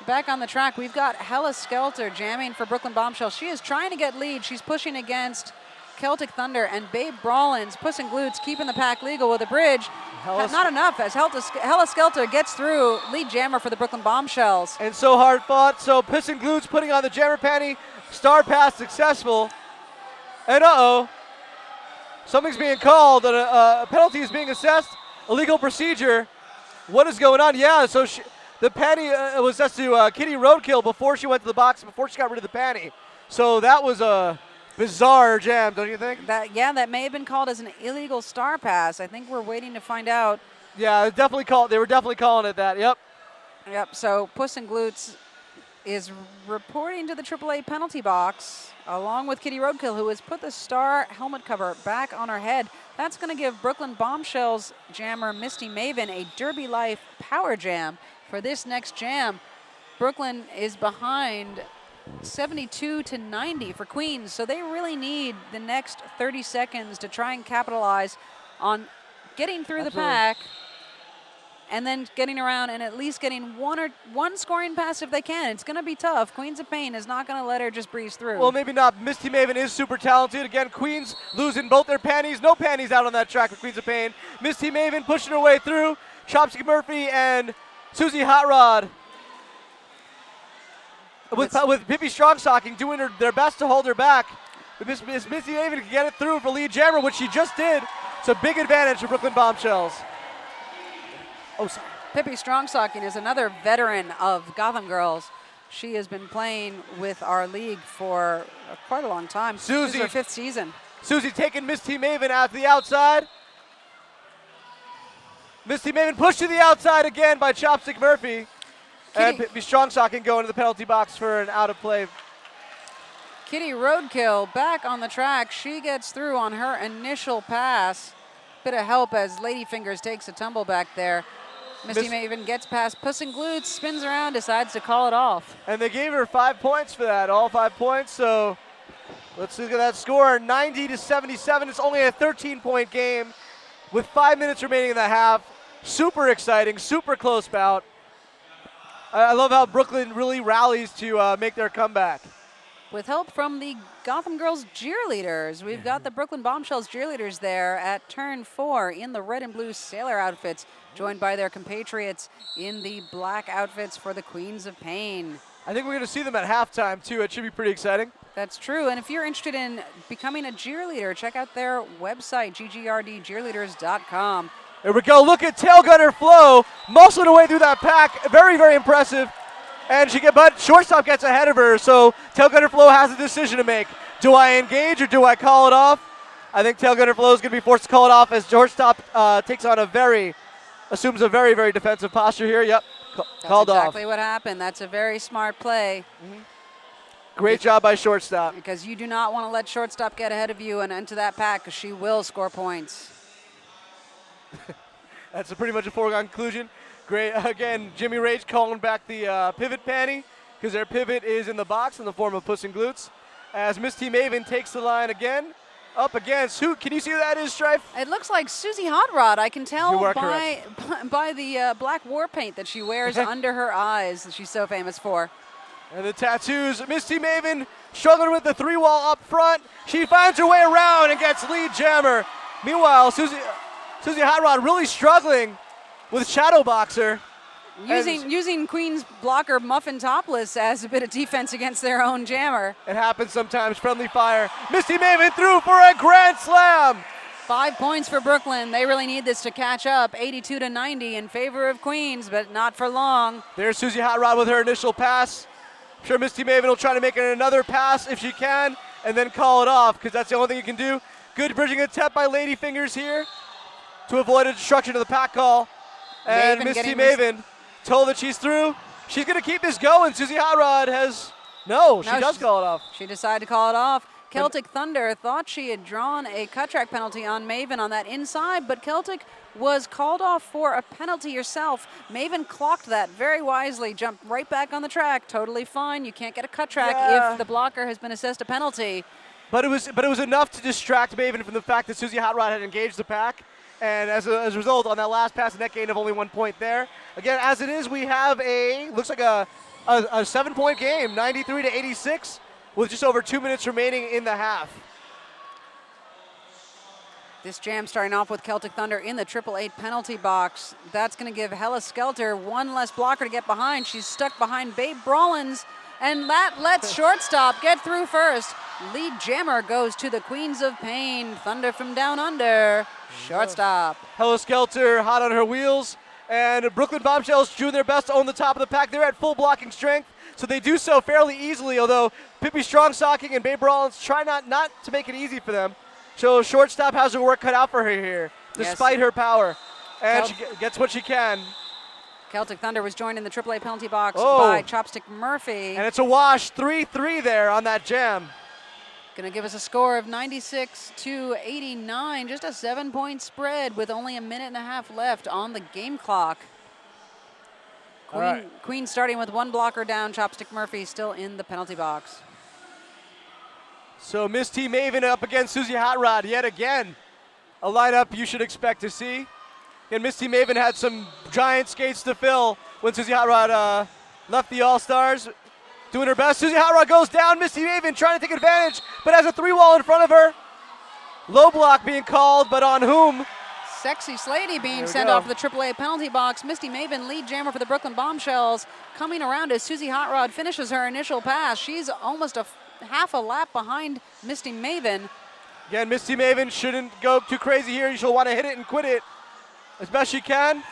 Back on the track, we've got Hella Skelter jamming for Brooklyn Bombshell. She is trying to get lead. She's pushing against Celtic Thunder and Babe Brawlins, Puss in Glutes, keeping the pack legal with a bridge. Not enough as Hella Skelter gets through, lead jammer for the Brooklyn Bombshells. And so hard fought. So Puss in Glutes putting on the jammer panty. Star pass successful. And something's being called. A penalty is being assessed. Illegal procedure. What is going on? Yeah, so the panty was assessed to Kitty Roadkill before she went to the box, before she got rid of the panty. So that was a bizarre jam, don't you think? That may have been called as an illegal star pass. I think we're waiting to find out. Yeah, they were definitely calling it that, yep. Yep, so Puss in Glutes is reporting to the 888 penalty box, along with Kitty Roadkill, who has put the star helmet cover back on her head. That's going to give Brooklyn Bombshells jammer Misty Maven a Derby Life power jam for this next jam. Brooklyn is behind 72-90 for Queens, so they really need the next 30 seconds to try and capitalize on getting through the pack and then getting around and at least getting one scoring pass if they can. It's going to be tough. Queens of Pain is not going to let her just breeze through. Well, maybe not. Misty Maven is super talented. Again, Queens losing both their panties. No panties out on that track for Queens of Pain. Misty Maven pushing her way through. Chopstick Murphy and Susie Hot Rod with Pippi Strongstocking doing their best to hold her back. But Misty Maven can get it through for lead jammer, which she just did. It's a big advantage for Brooklyn Bombshells. Oh, sorry. Pippi Strongstocking is another veteran of Gotham Girls. She has been playing with our league for quite a long time. Susie, this is her 5th season. Susie taking Misty Maven out to the outside. Misty Maven pushed to the outside again by Chopstick Murphy. And Pippi Strongstocking going to the penalty box for an out of play. Kitty Roadkill back on the track. She gets through on her initial pass. Bit of help as Ladyfingers takes a tumble back there. Misty Maven gets past Puss in Glutes, spins around, decides to call it off. And they gave her 5 points for that, all 5 points. So let's look at that score, 90-77. It's only a 13-point game with 5 minutes remaining in the half. Super exciting, super close bout. I love how Brooklyn really rallies to make their comeback. With help from the Gotham Girls cheerleaders. We've got the Brooklyn Bombshells cheerleaders there at turn 4 in the red and blue sailor outfits, joined by their compatriots in the black outfits for the Queens of Pain. I think we're going to see them at halftime, too. It should be pretty exciting. That's true. And if you're interested in becoming a cheerleader, check out their website, ggrdcheerleaders.com. There we go. Look at Tail Gunner Flo muscling her way through that pack. Very, very impressive. And but shortstop gets ahead of her, so Tail Gunner Flo has a decision to make. Do I engage or do I call it off? I think Tail Gunner Flo is going to be forced to call it off as shortstop takes on assumes a very, very defensive posture here. Yep, called off. That's exactly what happened. That's a very smart play. Mm-hmm. Great job by shortstop. Because you do not want to let shortstop get ahead of you and into that pack, because she will score points. That's pretty much a foregone conclusion. Great, again, Jimmy Rage calling back the pivot panty because their pivot is in the box in the form of Puss in Glutes. As Misty Maven takes the line again, up against who? Can you see who that is, Strife? It looks like Susie Hot Rod. I can tell by the black war paint that she wears under her eyes that she's so famous for. And the tattoos, Misty Maven struggling with the 3-wall up front. She finds her way around and gets lead jammer. Meanwhile, Susie Hot Rod really struggling with Shadow Boxer. Using Queen's blocker Muffin Topless as a bit of defense against their own jammer. It happens sometimes. Friendly fire. Misty Maven through for a grand slam. 5 points for Brooklyn. They really need this to catch up. 82-90 in favor of Queens, but not for long. There's Susie Hot Rod with her initial pass. I'm sure Misty Maven will try to make another pass if she can and then call it off because that's the only thing you can do. Good bridging attempt by Ladyfingers here to avoid a destruction of the pack call. And Misty Maven told that she's through. She's going to keep this going. Susie Hot Rod she does call it off. She decided to call it off. Celtic Thunder thought she had drawn a cut track penalty on Maven on that inside, but Celtic was called off for a penalty herself. Maven clocked that very wisely, jumped right back on the track. Totally fine. You can't get a cut track if the blocker has been assessed a penalty. But it was enough to distract Maven from the fact that Susie Hot Rod had engaged the pack. And as a result, on that last pass, a net gain of only 1 point there. Again, as it is, we have looks like a 7-point game, 93-86, with just over 2 minutes remaining in the half. This jam starting off with Celtic Thunder in the 888 penalty box. That's going to give Hella Skelter one less blocker to get behind. She's stuck behind Babe Brawlins, and that lets shortstop get through first. Lead jammer goes to the Queens of Pain. Thunder from down under. Shortstop. Hella Skelter hot on her wheels. And Brooklyn Bombshells doing their best to own the top of the pack. They're at full blocking strength, so they do so fairly easily, although Pippi Strongstocking and Babe Rollins try not to make it easy for them. So shortstop has her work cut out for her here, despite her power. And she gets what she can. Celtic Thunder was joined in the AAA penalty box by Chopstick Murphy. And it's a wash, 3-3 there on that jam. Going to give us a score of 96-89, just a 7-point spread with only a minute and a half left on the game clock. Queen starting with one blocker down, Chopstick Murphy still in the penalty box. So Misty Maven up against Susie Hot Rod yet again. A lineup you should expect to see. And Misty Maven had some giant skates to fill when Susie Hot Rod left the All-Stars. Doing her best. Susie Hot Rod goes down. Misty Maven trying to take advantage, but has a 3-wall in front of her. Low block being called, but on whom? Sexy Slady being sent off the AAA penalty box. Misty Maven, lead jammer for the Brooklyn Bombshells, coming around as Susie Hot Rod finishes her initial pass. She's almost half a lap behind Misty Maven. Again, Misty Maven shouldn't go too crazy here. She'll want to hit it and quit it as best she can,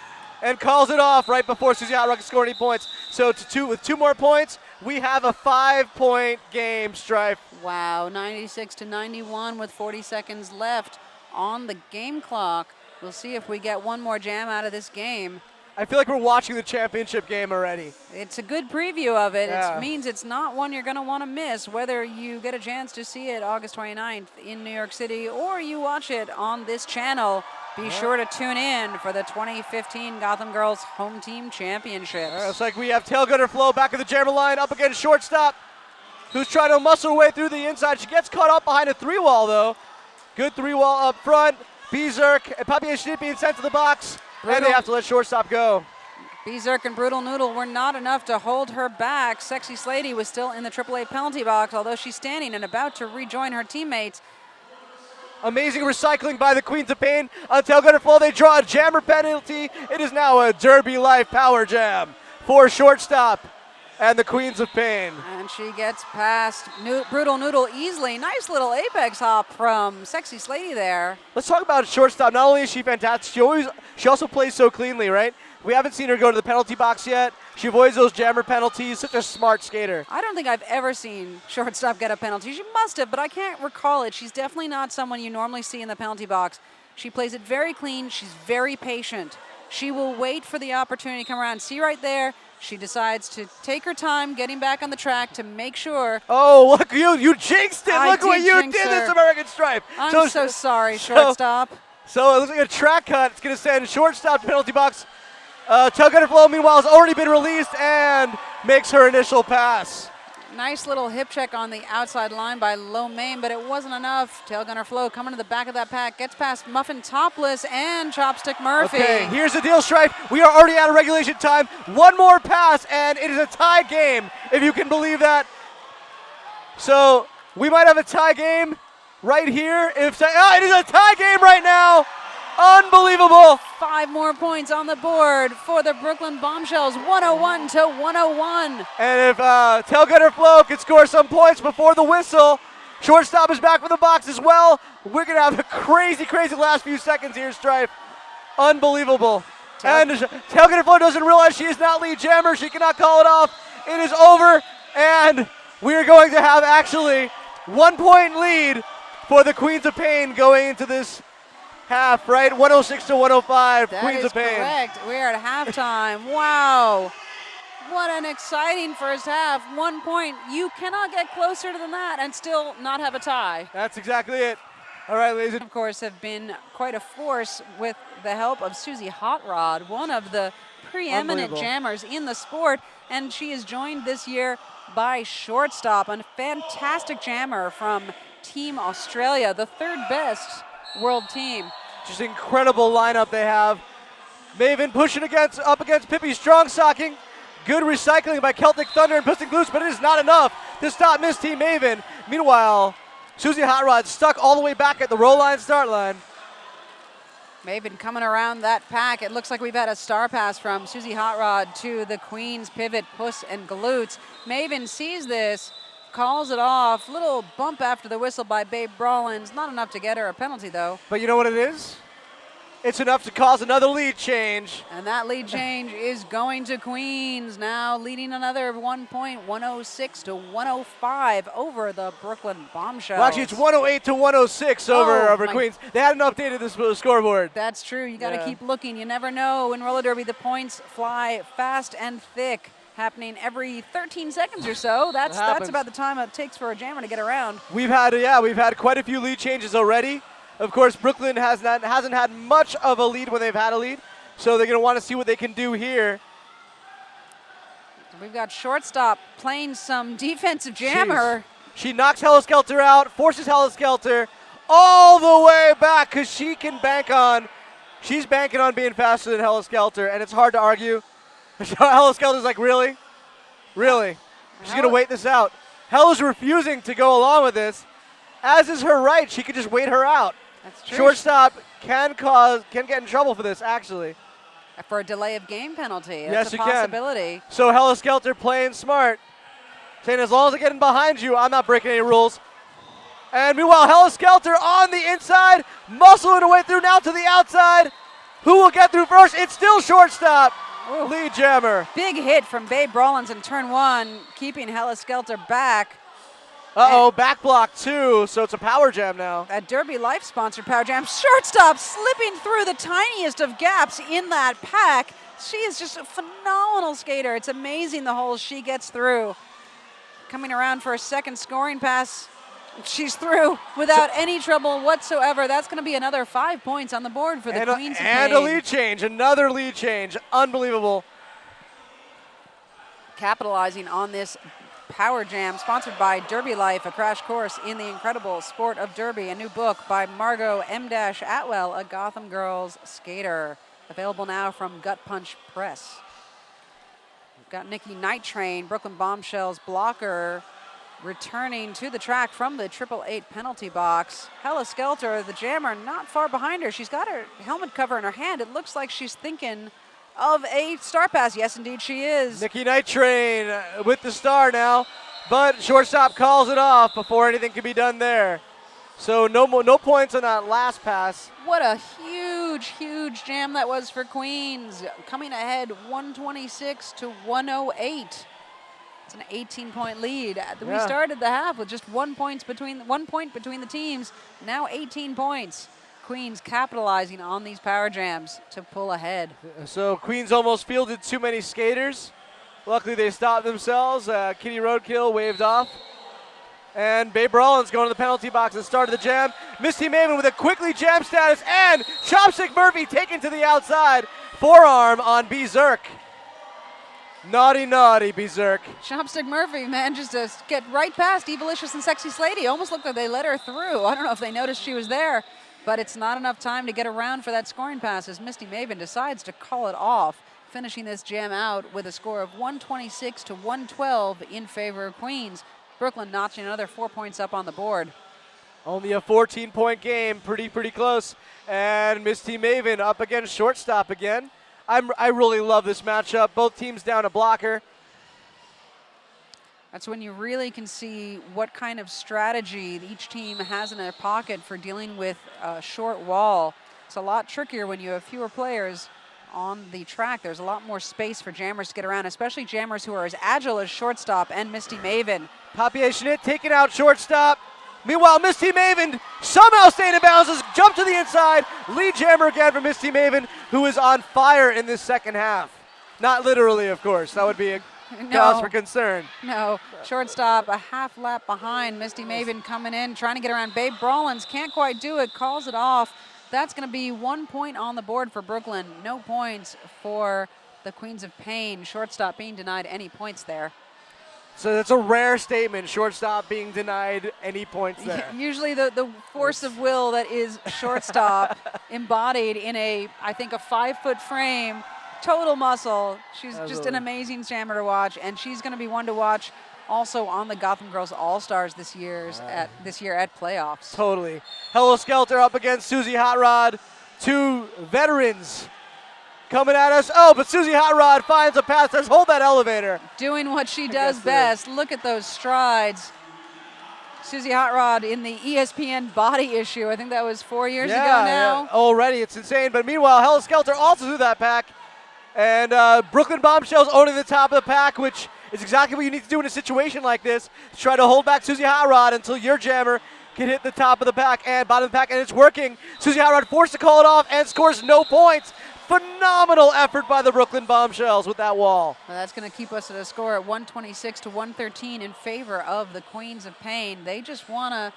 and calls it off right before Susie Hot Rod can score any points. So with 2 more points, We have a 5-point game, Strife. Wow, 96-91 with 40 seconds left on the game clock. We'll see if we get one more jam out of this game. I feel like we're watching the championship game already. It's a good preview of it. Yeah. It means it's not one you're going to want to miss, whether you get a chance to see it August 29th in New York City or you watch it on this channel. Be sure to tune in for the 2015 Gotham Girls Home Team Championships. Looks like we have tail gunner Flo back of the jammer line up against shortstop, who's trying to muscle her way through the inside. She gets caught up behind a 3-wall, though. Good 3-wall up front. Bezerk and Papier Schnitt being sent to the box, and they have to let shortstop go. Bezerk and Brutal Noodle were not enough to hold her back. Sexy Slady was still in the AAA penalty box, although she's standing and about to rejoin her teammates. Amazing recycling by the Queens of Pain. On tail gunner Flo, they draw a jammer penalty. It is now a Derby Life power jam for shortstop and the Queens of Pain. And she gets past Brutal Noodle easily. Nice little apex hop from Sexy Slady there. Let's talk about shortstop. Not only is she fantastic, she also plays so cleanly, right? We haven't seen her go to the penalty box yet. She avoids those jammer penalties. Such a smart skater. I don't think I've ever seen shortstop get a penalty. She must have, but I can't recall it. She's definitely not someone you normally see in the penalty box. She plays it very clean. She's very patient. She will wait for the opportunity to come around. See right there? She decides to take her time getting back on the track to make sure. Oh, look, you jinxed it. Look what you did, jinx this her. American Stripe. I'm so sorry, shortstop. So it looks like a track cut. It's going to send shortstop to penalty box. Tail gunner Flo, meanwhile, has already been released and makes her initial pass. Nice little hip check on the outside line by Low Main, but it wasn't enough. Tail gunner Flo coming to the back of that pack, gets past Muffin Topless and Chopstick Murphy. Okay, here's the deal, Stripe. We are already out of regulation time. One more pass, and it is a tie game, if you can believe that. So we might have a tie game right here. It is a tie game right now. Unbelievable. 5 more points on the board for the Brooklyn Bombshells, 101-101. And if tail gunner Flo can score some points before the whistle, shortstop is back for the box as well. We're going to have a crazy, crazy last few seconds here, Stripe. Unbelievable. And tail gunner Flo doesn't realize she is not lead jammer. She cannot call it off. It is over, and we are going to have actually 1-point lead for the Queens of Pain going into this half, right? 106-105, Queens of Pain. That is correct. We are at halftime. Wow. What an exciting first half. 1 point. You cannot get closer than that and still not have a tie. That's exactly it. All right, ladies. Of course, have been quite a force with the help of Susie Hot Rod, one of the preeminent jammers in the sport, and she is joined this year by shortstop, a fantastic jammer from Team Australia, the third best world team. Just incredible lineup they have. Maven pushing up against Pippi strong socking. Good recycling by Celtic Thunder and Piston Glutes, but it is not enough to stop Misty Maven. Meanwhile, Susie Hot Rod stuck all the way back at the roll line, start line. Maven coming around that pack. It looks like we've had a star pass from Susie Hot Rod to the Queens pivot, Puss and Glutes. Maven sees this, calls it off. Little bump after the whistle by Babe Brawlins. Not enough to get her a penalty, though. But you know what it is? It's enough to cause another lead change. And that lead change is going to Queens, now leading another 1 point, 106-105 over the Brooklyn Bombshells. Well, actually, it's 108-106 over Queens. They hadn't updated this scoreboard. That's true. You got to keep looking. You never know. In roller derby, the points fly fast and thick, happening every 13 seconds or so. That's about the time it takes for a jammer to get around. We've had quite a few lead changes already. Of course, Brooklyn hasn't had much of a lead when they've had a lead, so they're going to want to see what they can do here. We've got shortstop playing some defensive jammer. Jeez. She knocks Hella Skelter out, forces Hella Skelter all the way back because she's banking on being faster than Hella Skelter, and it's hard to argue. Hella Skelter's like, really? Really? She's going to wait this out. Hella's refusing to go along with this, as is her right. She could just wait her out. That's true. Shortstop can get in trouble for this, actually. For a delay of game penalty. Yes, That's a possibility. So Hella Skelter playing smart, saying as long as I get in behind you, I'm not breaking any rules. And meanwhile, Hella Skelter on the inside, muscling her way through now to the outside. Who will get through first? It's still shortstop. Ooh. Lead jammer. Big hit from Babe Rollins in turn 1, keeping Hella Skelter back. Uh-oh, back block 2, so it's a power jam now. A Derby Life sponsored power jam. Shortstop slipping through the tiniest of gaps in that pack. She is just a phenomenal skater. It's amazing the holes she gets through. Coming around for a second scoring pass. She's through without any trouble whatsoever. That's going to be another 5 points on the board for the Queens of Pain. And a lead change, another lead change. Unbelievable. Capitalizing on this power jam sponsored by Derby Life, a crash course in the incredible sport of derby, a new book by Margot M. Atwell, a Gotham Girls skater. Available now from Gut Punch Press. We've got Nikki Night Train, Brooklyn Bombshells blocker, returning to the track from the 888 penalty box. Hella Skelter, the jammer, not far behind her. She's got her helmet cover in her hand. It looks like she's thinking of a star pass. Yes, indeed, she is. Nikki Night Train with the star now, but shortstop calls it off before anything can be done there. So no points on that last pass. What a huge, huge jam that was for Queens. Coming ahead 126 to 108. It's an 18-point lead. We started the half with just 1 point between the teams. Now 18 points. Queens capitalizing on these power jams to pull ahead. So Queens almost fielded too many skaters. Luckily they stopped themselves. Kitty Roadkill waved off. And Babe Rollins going to the penalty box and started the jam. Misty Maven with a quickly jam status, and Chopstick Murphy taken to the outside. Forearm on Berserk. Naughty, naughty Berserk. Chopstick Murphy, man, just to get right past Evilicious and Sexy Slady. Almost looked like they let her through. I don't know if they noticed she was there, but it's not enough time to get around for that scoring pass as Misty Maven decides to call it off, finishing this jam out with a score of 126 to 112 in favor of Queens. Brooklyn notching another 4 points up on the board. Only a 14-point game, pretty close. And Misty Maven up against shortstop again. I really love this matchup. Both teams down a blocker. That's when you really can see what kind of strategy each team has in their pocket for dealing with a short wall. It's a lot trickier when you have fewer players on the track. There's a lot more space for jammers to get around, especially jammers who are as agile as shortstop and Misty Maven. Papier Schnitt taking out shortstop. Meanwhile, Misty Maven somehow staying in bounds, has jumped to the inside. Lead jammer again for Misty Maven, who is on fire in this second half. Not literally, of course. That would be a cause for concern. No, shortstop a half lap behind. Misty Maven coming in, trying to get around Babe Rollins. Can't quite do it, calls it off. That's going to be 1 point on the board for Brooklyn. No points for the Queens of Pain. Shortstop being denied any points there. So that's a rare statement, shortstop being denied any points there. Usually the force of will that is shortstop embodied in I think a 5-foot frame, total muscle. She's Absolutely. Just an amazing jammer to watch, and she's going to be one to watch also on the Gotham Girls All-Stars this year at playoffs. Totally. Hello Skelter up against Susie Hot Rod. Two veterans coming at us. Oh, but Susie Hot Rod finds a pass. Says, hold that elevator. Doing what she does best. Look at those strides. Susie Hot Rod in the ESPN body issue. I think that was 4 years ago now. Yeah. Already, it's insane. But meanwhile, Hello Skelter also through that pack. And Brooklyn Bombshells owning the top of the pack, which is exactly what you need to do in a situation like this. Try to hold back Susie Hot Rod until your jammer can hit the top of the pack and bottom of the pack, and it's working. Susie Hot Rod forced to call it off and scores no points. Phenomenal effort by the Brooklyn Bombshells with that wall. Well, that's going to keep us at a score at 126 to 113 in favor of the Queens of Pain. They just want to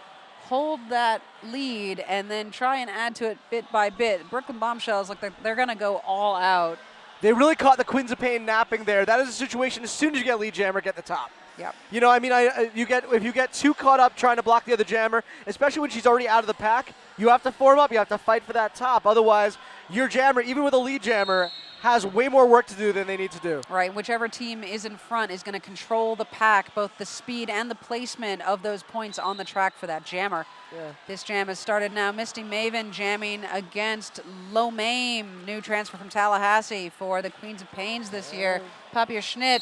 hold that lead and then try and add to it bit by bit. Brooklyn Bombshells, look, they're going to go all out. They really caught the Queens of Pain napping there. That is a situation, as soon as you get lead jammer, get the top. Yep. You know, I mean, if you get too caught up trying to block the other jammer, especially when she's already out of the pack, you have to form up. You have to fight for that top. Otherwise, your jammer, even with a lead jammer, has way more work to do than they need to do. Right. Whichever team is in front is going to control the pack, both the speed and the placement of those points on the track for that jammer. Yeah. This jam has started now. Misty Maven jamming against Lo Mame, new transfer from Tallahassee for the Queens of Pains this year. Papier Schnitt,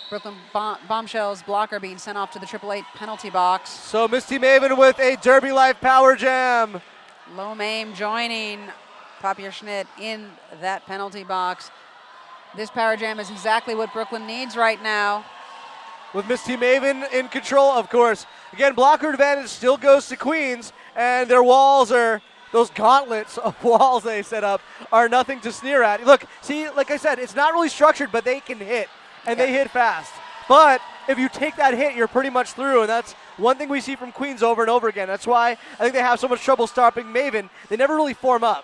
Brooklyn Bombshells blocker being sent off to the 888 penalty box. So Misty Maven with a Derby Life power jam. Lo Mame joining Papier Schnitt in that penalty box. This power jam is exactly what Brooklyn needs right now. With Misty Maven in control, of course. Again, blocker advantage still goes to Queens, and their walls are, those gauntlets of walls they set up are nothing to sneer at. Look, see, like I said, it's not really structured, but they can hit, and they hit fast. But if you take that hit, you're pretty much through, and that's one thing we see from Queens over and over again. That's why I think they have so much trouble stopping Maven. They never really form up.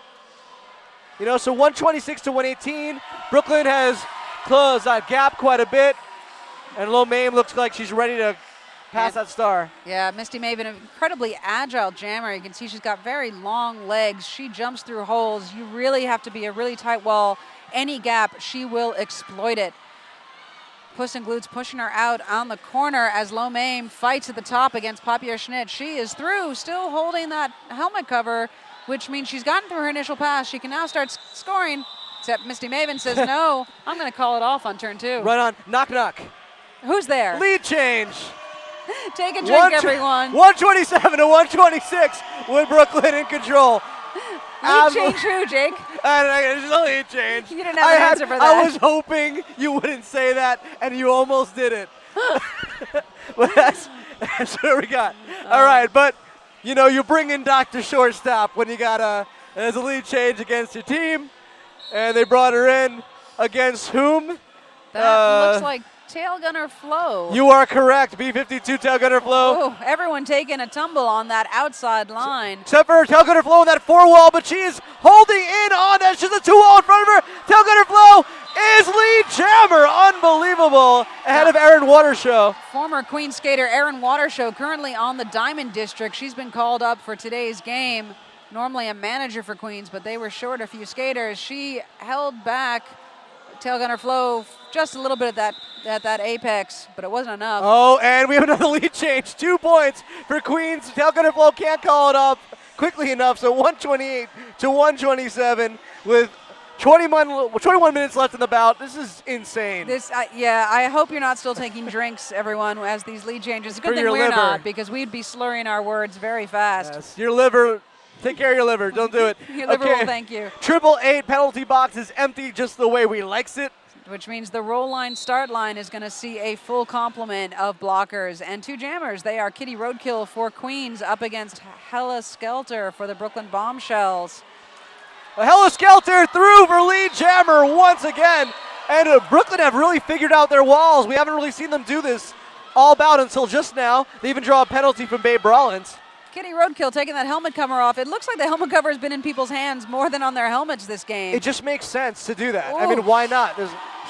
You know, so 126 to 118. Brooklyn has closed that gap quite a bit, and Lo Mame looks like she's ready to pass that star. Yeah, Misty Maven, an incredibly agile jammer. You can see she's got very long legs. She jumps through holes. You really have to be a really tight wall. Any gap, she will exploit it. Puss in Glutes pushing her out on the corner as Lo Mame fights at the top against Papier Schnitt. She is through, still holding that helmet cover, which means she's gotten through her initial pass. She can now start scoring, except Misty Maven says, no, I'm going to call it off on turn 2. Right on. Knock, knock. Who's there? Lead change. Take a drink, everyone. 127 to 126 with Brooklyn in control. Lead change who, Jake? It's a lead change. You didn't have an answer for that. I was hoping you wouldn't say that, and you almost did it. But that's what we got. All right, but, you know, you bring in Dr. Shortstop when you got there's a lead change against your team, and they brought her in against whom? That looks like Tail Gunner Flo. You are correct. B-52 Tail Gunner Flo. Oh, everyone taking a tumble on that outside line. Except for Tail Gunner Flo in that 4-wall, but she is holding in on that. She's a 2-wall in front of her. Tail Gunner Flo is lead jammer. Unbelievable. Ahead of Erin Watershow. Former Queen skater Erin Watershow currently on the Diamond District. She's been called up for today's game. Normally a manager for Queens, but they were short a few skaters. She held back Tail Gunner Flo just a little bit at that apex, but it wasn't enough. Oh, and we have another lead change. 2 points for Queens. Tail Gunner Flo can't call it up quickly enough, so 128 to 127 with 21 minutes left in the bout. This is insane. I hope you're not still taking drinks, everyone, as these lead changes. Good thing we're not, because we'd be slurring our words very fast. Yes, your liver. Take care of your liver. Don't do it. Your liver will thank you. 888 penalty box is empty just the way we likes it. Which means the roll line start line is going to see a full complement of blockers and 2 jammers. They are Kitty Roadkill for Queens up against Hella Skelter for the Brooklyn Bombshells. Hella Skelter through for lead jammer once again. And Brooklyn have really figured out their walls. We haven't really seen them do this all bout until just now. They even draw a penalty from Babe Rollins. Kitty Roadkill taking that helmet cover off. It looks like the helmet cover has been in people's hands more than on their helmets this game. It just makes sense to do that. Ooh. I mean, why not?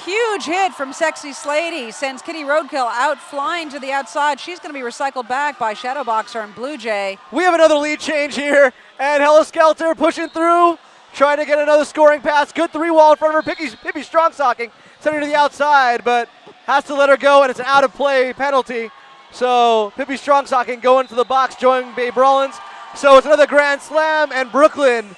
Huge hit from Sexy Slady sends Kitty Roadkill out flying to the outside. She's going to be recycled back by Shadowboxer and Blue Jay. We have another lead change here, and Hella Skelter pushing through, trying to get another scoring pass. Good 3-wall in front of her. Pippi strong socking, sending her to the outside, but has to let her go, and it's an out of play penalty. So Pippi strong socking going to the box, joining Babe Rollins. So it's another grand slam, and Brooklyn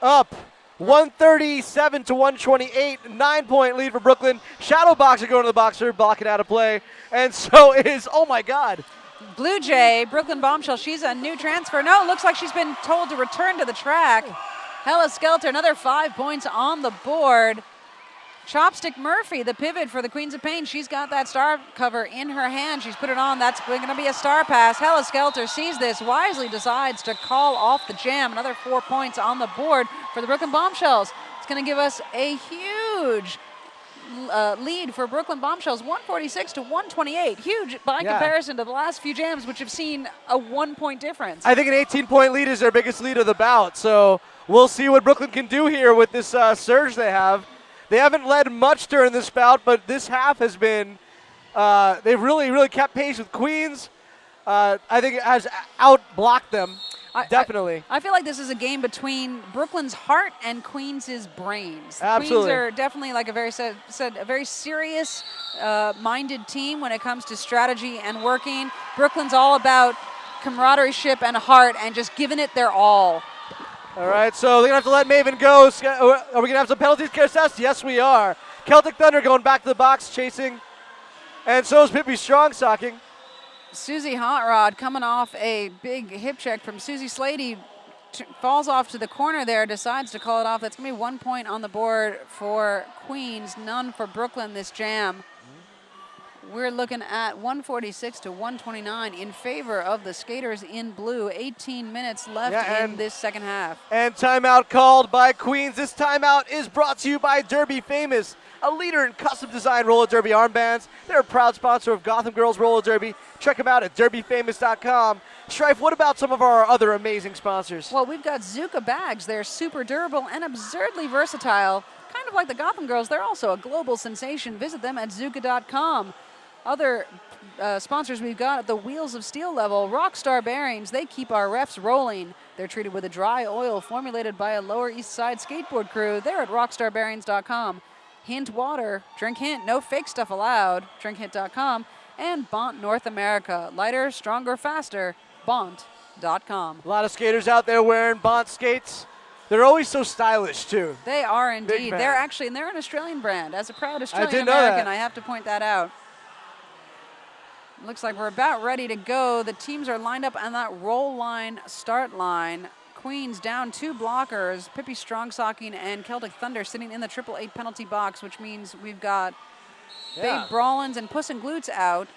up 137 to 128, 9-point lead for Brooklyn. Shadowboxer going to the boxer, blocking out of play. And so is, oh my God. Blue Jay, Brooklyn Bombshell, she's a new transfer. No, it looks like she's been told to return to the track. Hella Skelter, another 5 points on the board. Chopstick Murphy, the pivot for the Queens of Pain. She's got that star cover in her hand. She's put it on. That's going to be a star pass. Hella Skelter sees this, wisely decides to call off the jam. Another 4 points on the board for the Brooklyn Bombshells. It's going to give us a huge lead for Brooklyn Bombshells, 146 to 128. Huge by comparison to the last few jams, which have seen a 1-point difference. I think an 18-point lead is their biggest lead of the bout. So we'll see what Brooklyn can do here with this surge they have. They haven't led much during this bout, but this half has been, they've really kept pace with Queens. I think it has out-blocked them, definitely. I feel like this is a game between Brooklyn's heart and Queens' brains. Absolutely. Queens are definitely like a very serious minded team when it comes to strategy and working. Brooklyn's all about camaraderie and heart and just giving it their all. All right, so they're going to have to let Maven go. Are we going to have some penalties assessed? Yes, we are. Celtic Thunder going back to the box, chasing. And so is Pippi strong socking. Susie Hot Rod coming off a big hip check from Susie Slady. falls off to the corner there, decides to call it off. That's going to be 1 point on the board for Queens, none for Brooklyn this jam. We're looking at 146 to 129 in favor of the skaters in blue. 18 minutes left in this second half. And timeout called by Queens. This timeout is brought to you by Derby Famous, a leader in custom designed roller derby armbands. They're a proud sponsor of Gotham Girls Roller Derby. Check them out at derbyfamous.com. Strife, what about some of our other amazing sponsors? Well, we've got Zuka bags. They're super durable and absurdly versatile. Kind of like the Gotham Girls, they're also a global sensation. Visit them at zuka.com. Other sponsors we've got at the Wheels of Steel level, Rockstar Bearings. They keep our refs rolling. They're treated with a dry oil formulated by a Lower East Side skateboard crew. They're at rockstarbearings.com. Hint Water, drink Hint, no fake stuff allowed, drinkhint.com. And Bont North America, lighter, stronger, faster, bont.com. A lot of skaters out there wearing Bont skates. They're always so stylish, too. They are indeed. They're an Australian brand. As a proud Australian I didn't know American, that. I have to point that out. Looks like we're about ready to go. The teams are lined up on that roll line, start line. Queens down 2 blockers. Pippi Strongsocking and Celtic Thunder sitting in the 888 penalty box, which means we've got Babe Brawlins and Puss in Glutes out.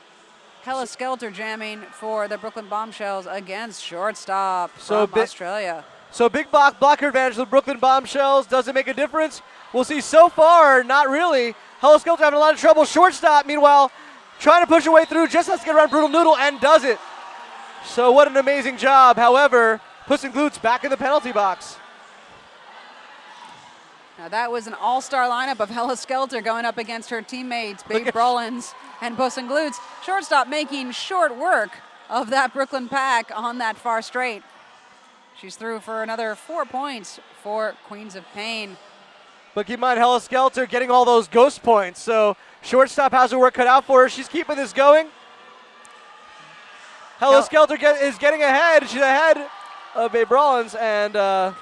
Hella Skelter jamming for the Brooklyn Bombshells against shortstop from Australia. So big blocker advantage of the Brooklyn Bombshells. Does it make a difference? We'll see. So far, not really. Hella Skelter having a lot of trouble. Shortstop, meanwhile, trying to push her way through, just has to get around Brutal Noodle and does it. So what an amazing job. However, Puss in Glutes back in the penalty box. Now that was an all-star lineup of Hella Skelter going up against her teammates, Babe Brawlins and Puss in Glutes. Shortstop making short work of that Brooklyn pack on that far straight. She's through for another 4 points for Queens of Pain. But keep in mind, Hella Skelter getting all those ghost points. So shortstop has her work cut out for her. She's keeping this going. Hella Skelter is getting ahead. She's ahead of Babe Brawlins. And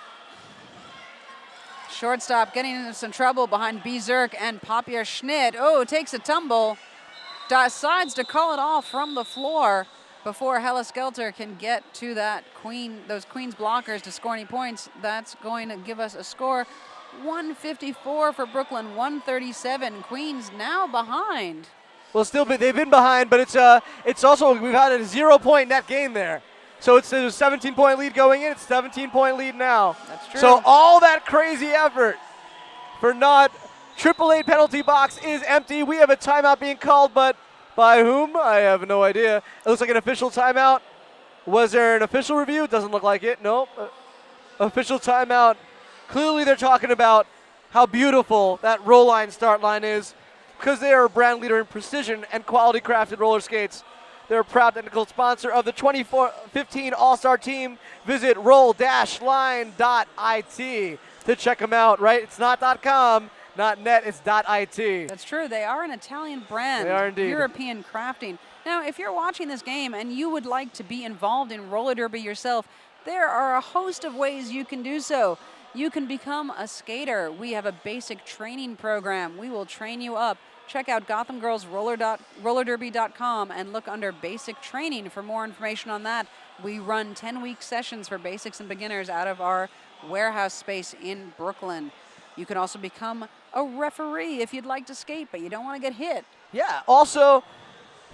shortstop getting into some trouble behind Bezirk and Papia Schnitt. Oh, takes a tumble. Decides to call it off from the floor before Hella Skelter can get to those Queens blockers to score any points. That's going to give us a score. 154 for Brooklyn, 137. Queens now behind. Well, they've been behind, but it's also, we've had a 0-point net gain there. So it's a 17-point lead going in. It's a 17-point lead now. That's true. So all that crazy effort for not 888 penalty box is empty. We have a timeout being called, but by whom? I have no idea. It looks like an official timeout. Was there an official review? Doesn't look like it. Nope. Official timeout. Clearly they're talking about how beautiful that roll line, start line is because they are a brand leader in precision and quality crafted roller skates. They're a proud technical sponsor of the 2015 All-Star Team. Visit roll-line.it to check them out, right? It's not .com, not net, it's .it. That's true. They are an Italian brand. They are indeed. European crafting. Now, if you're watching this game and you would like to be involved in roller derby yourself, there are a host of ways you can do so. You can become a skater. We have a basic training program. We will train you up. Check out GothamGirlsRollerDerby.com and look under basic training for more information on that. We run 10-week sessions for basics and beginners out of our warehouse space in Brooklyn. You can also become a referee if you'd like to skate, but you don't want to get hit. Yeah, also,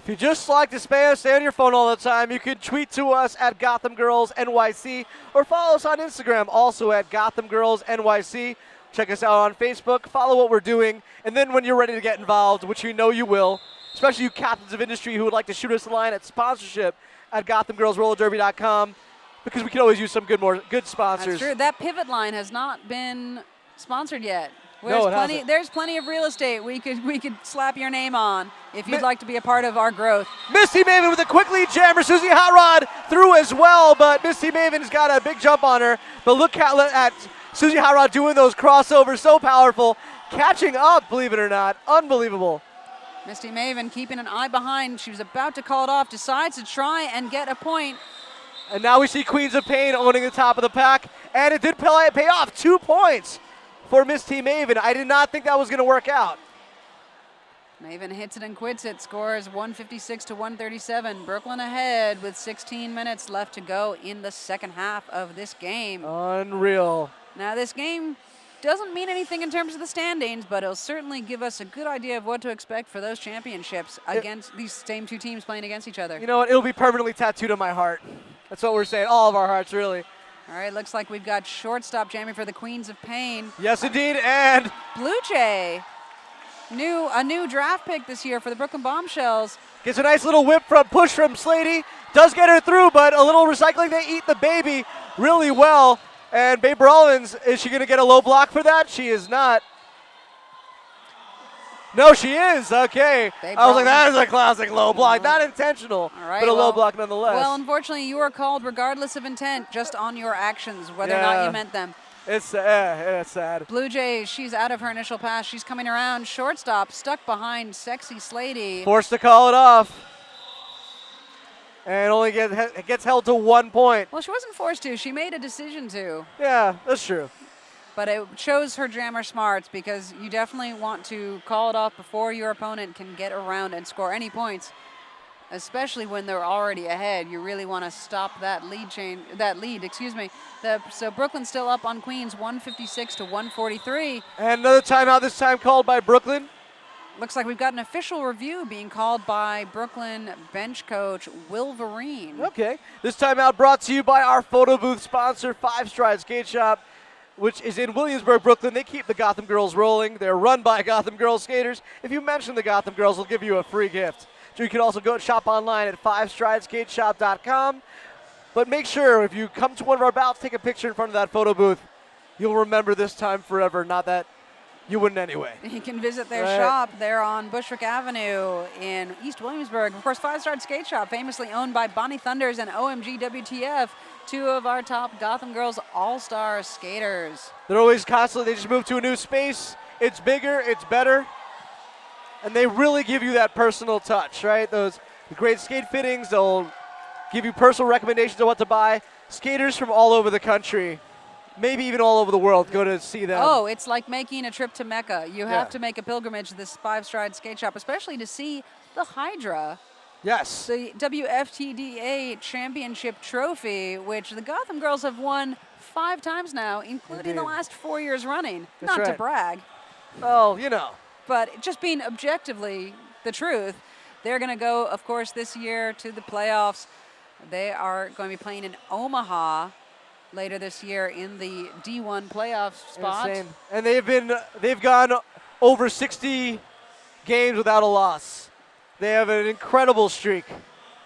if you just like to stay on your phone all the time, you can tweet to us at Gotham Girls NYC or follow us on Instagram, also at Gotham Girls NYC. Check us out on Facebook, follow what we're doing, and then when you're ready to get involved, which we know you will, especially you captains of industry who would like to shoot us a line at sponsorship at GothamGirlsRollerDerby.com, because we could always use some good sponsors. That's true. That pivot line has not been sponsored yet. There's plenty of real estate we could slap your name on if you'd like to be a part of our growth. Misty Maven with a quick lead jammer. Susie Hot Rod through as well, but Misty Maven's got a big jump on her. But look at Susie Hot Rod doing those crossovers, so powerful. Catching up, believe it or not. Unbelievable. Misty Maven keeping an eye behind. She was about to call it off, decides to try and get a point. And now we see Queens of Pain owning the top of the pack, and it did pay off. 2 points for Misty Maven. I did not think that was going to work out. Maven hits it and quits it. Scores 156 to 137. Brooklyn ahead with 16 minutes left to go in the second half of this game. Unreal. Now, this game doesn't mean anything in terms of the standings, but it'll certainly give us a good idea of what to expect for those championships against these same two teams playing against each other. You know what? It'll be permanently tattooed on my heart. That's what we're saying. All of our hearts, really. All right, looks like we've got shortstop jamming for the Queens of Pain. Yes, indeed. And Blue Jay, a new draft pick this year for the Brooklyn Bombshells. gets a nice little push from Slady. Does get her through, but a little recycling. They eat the baby really well. And Babe Rollins, is she going to get a low block for that? She is not. No, she is. Okay. I was like, that is a classic low block. Not intentional, but a low block nonetheless. Well, unfortunately, you are called regardless of intent, just on your actions, whether or not you meant them. It's sad. Blue Jay, she's out of her initial pass. She's coming around. Shortstop, stuck behind Sexy Slady. Forced to call it off. And only gets held to 1 point. Well, she wasn't forced to. She made a decision to. Yeah, that's true. But it shows her jammer smarts because you definitely want to call it off before your opponent can get around and score any points, especially when they're already ahead. You really want to stop that lead. So Brooklyn's still up on Queens, 156 to 143. And another timeout, this time called by Brooklyn. Looks like we've got an official review being called by Brooklyn bench coach Wolverine. Okay. This timeout brought to you by our photo booth sponsor, 5 Stride Skate Shop, which is in Williamsburg, Brooklyn. They keep the Gotham Girls rolling. They're run by Gotham Girls skaters. If you mention the Gotham Girls, they'll give you a free gift. So you can also go shop online at 5strideskateshop.com. But make sure if you come to one of our bouts, take a picture in front of that photo booth. You'll remember this time forever, not that you wouldn't anyway. You can visit their shop. They're on Bushwick Avenue in East Williamsburg. Of course, 5 Star Skate Shop, famously owned by Bonnie Thunders and OMG WTF, two of our top Gotham Girls all-star skaters. They're always constantly, they just move to a new space. It's bigger, it's better. And they really give you that personal touch, right? Those great skate fittings, they'll give you personal recommendations on what to buy. Skaters from all over the country, maybe even all over the world, go to see them. Oh, it's like making a trip to Mecca. You have to make a pilgrimage to this 5 Stride Skate Shop, especially to see the Hydra. Yes. The WFTDA Championship Trophy, which the Gotham Girls have won 5 times now, including the last 4 years running. That's Not to right. brag, Oh, you know. but just being objectively the truth. They're going to go, of course, this year to the playoffs. They are going to be playing in Omaha later this year in the D1 playoff spot. Insane. And they've gone over 60 games without a loss. They have an incredible streak.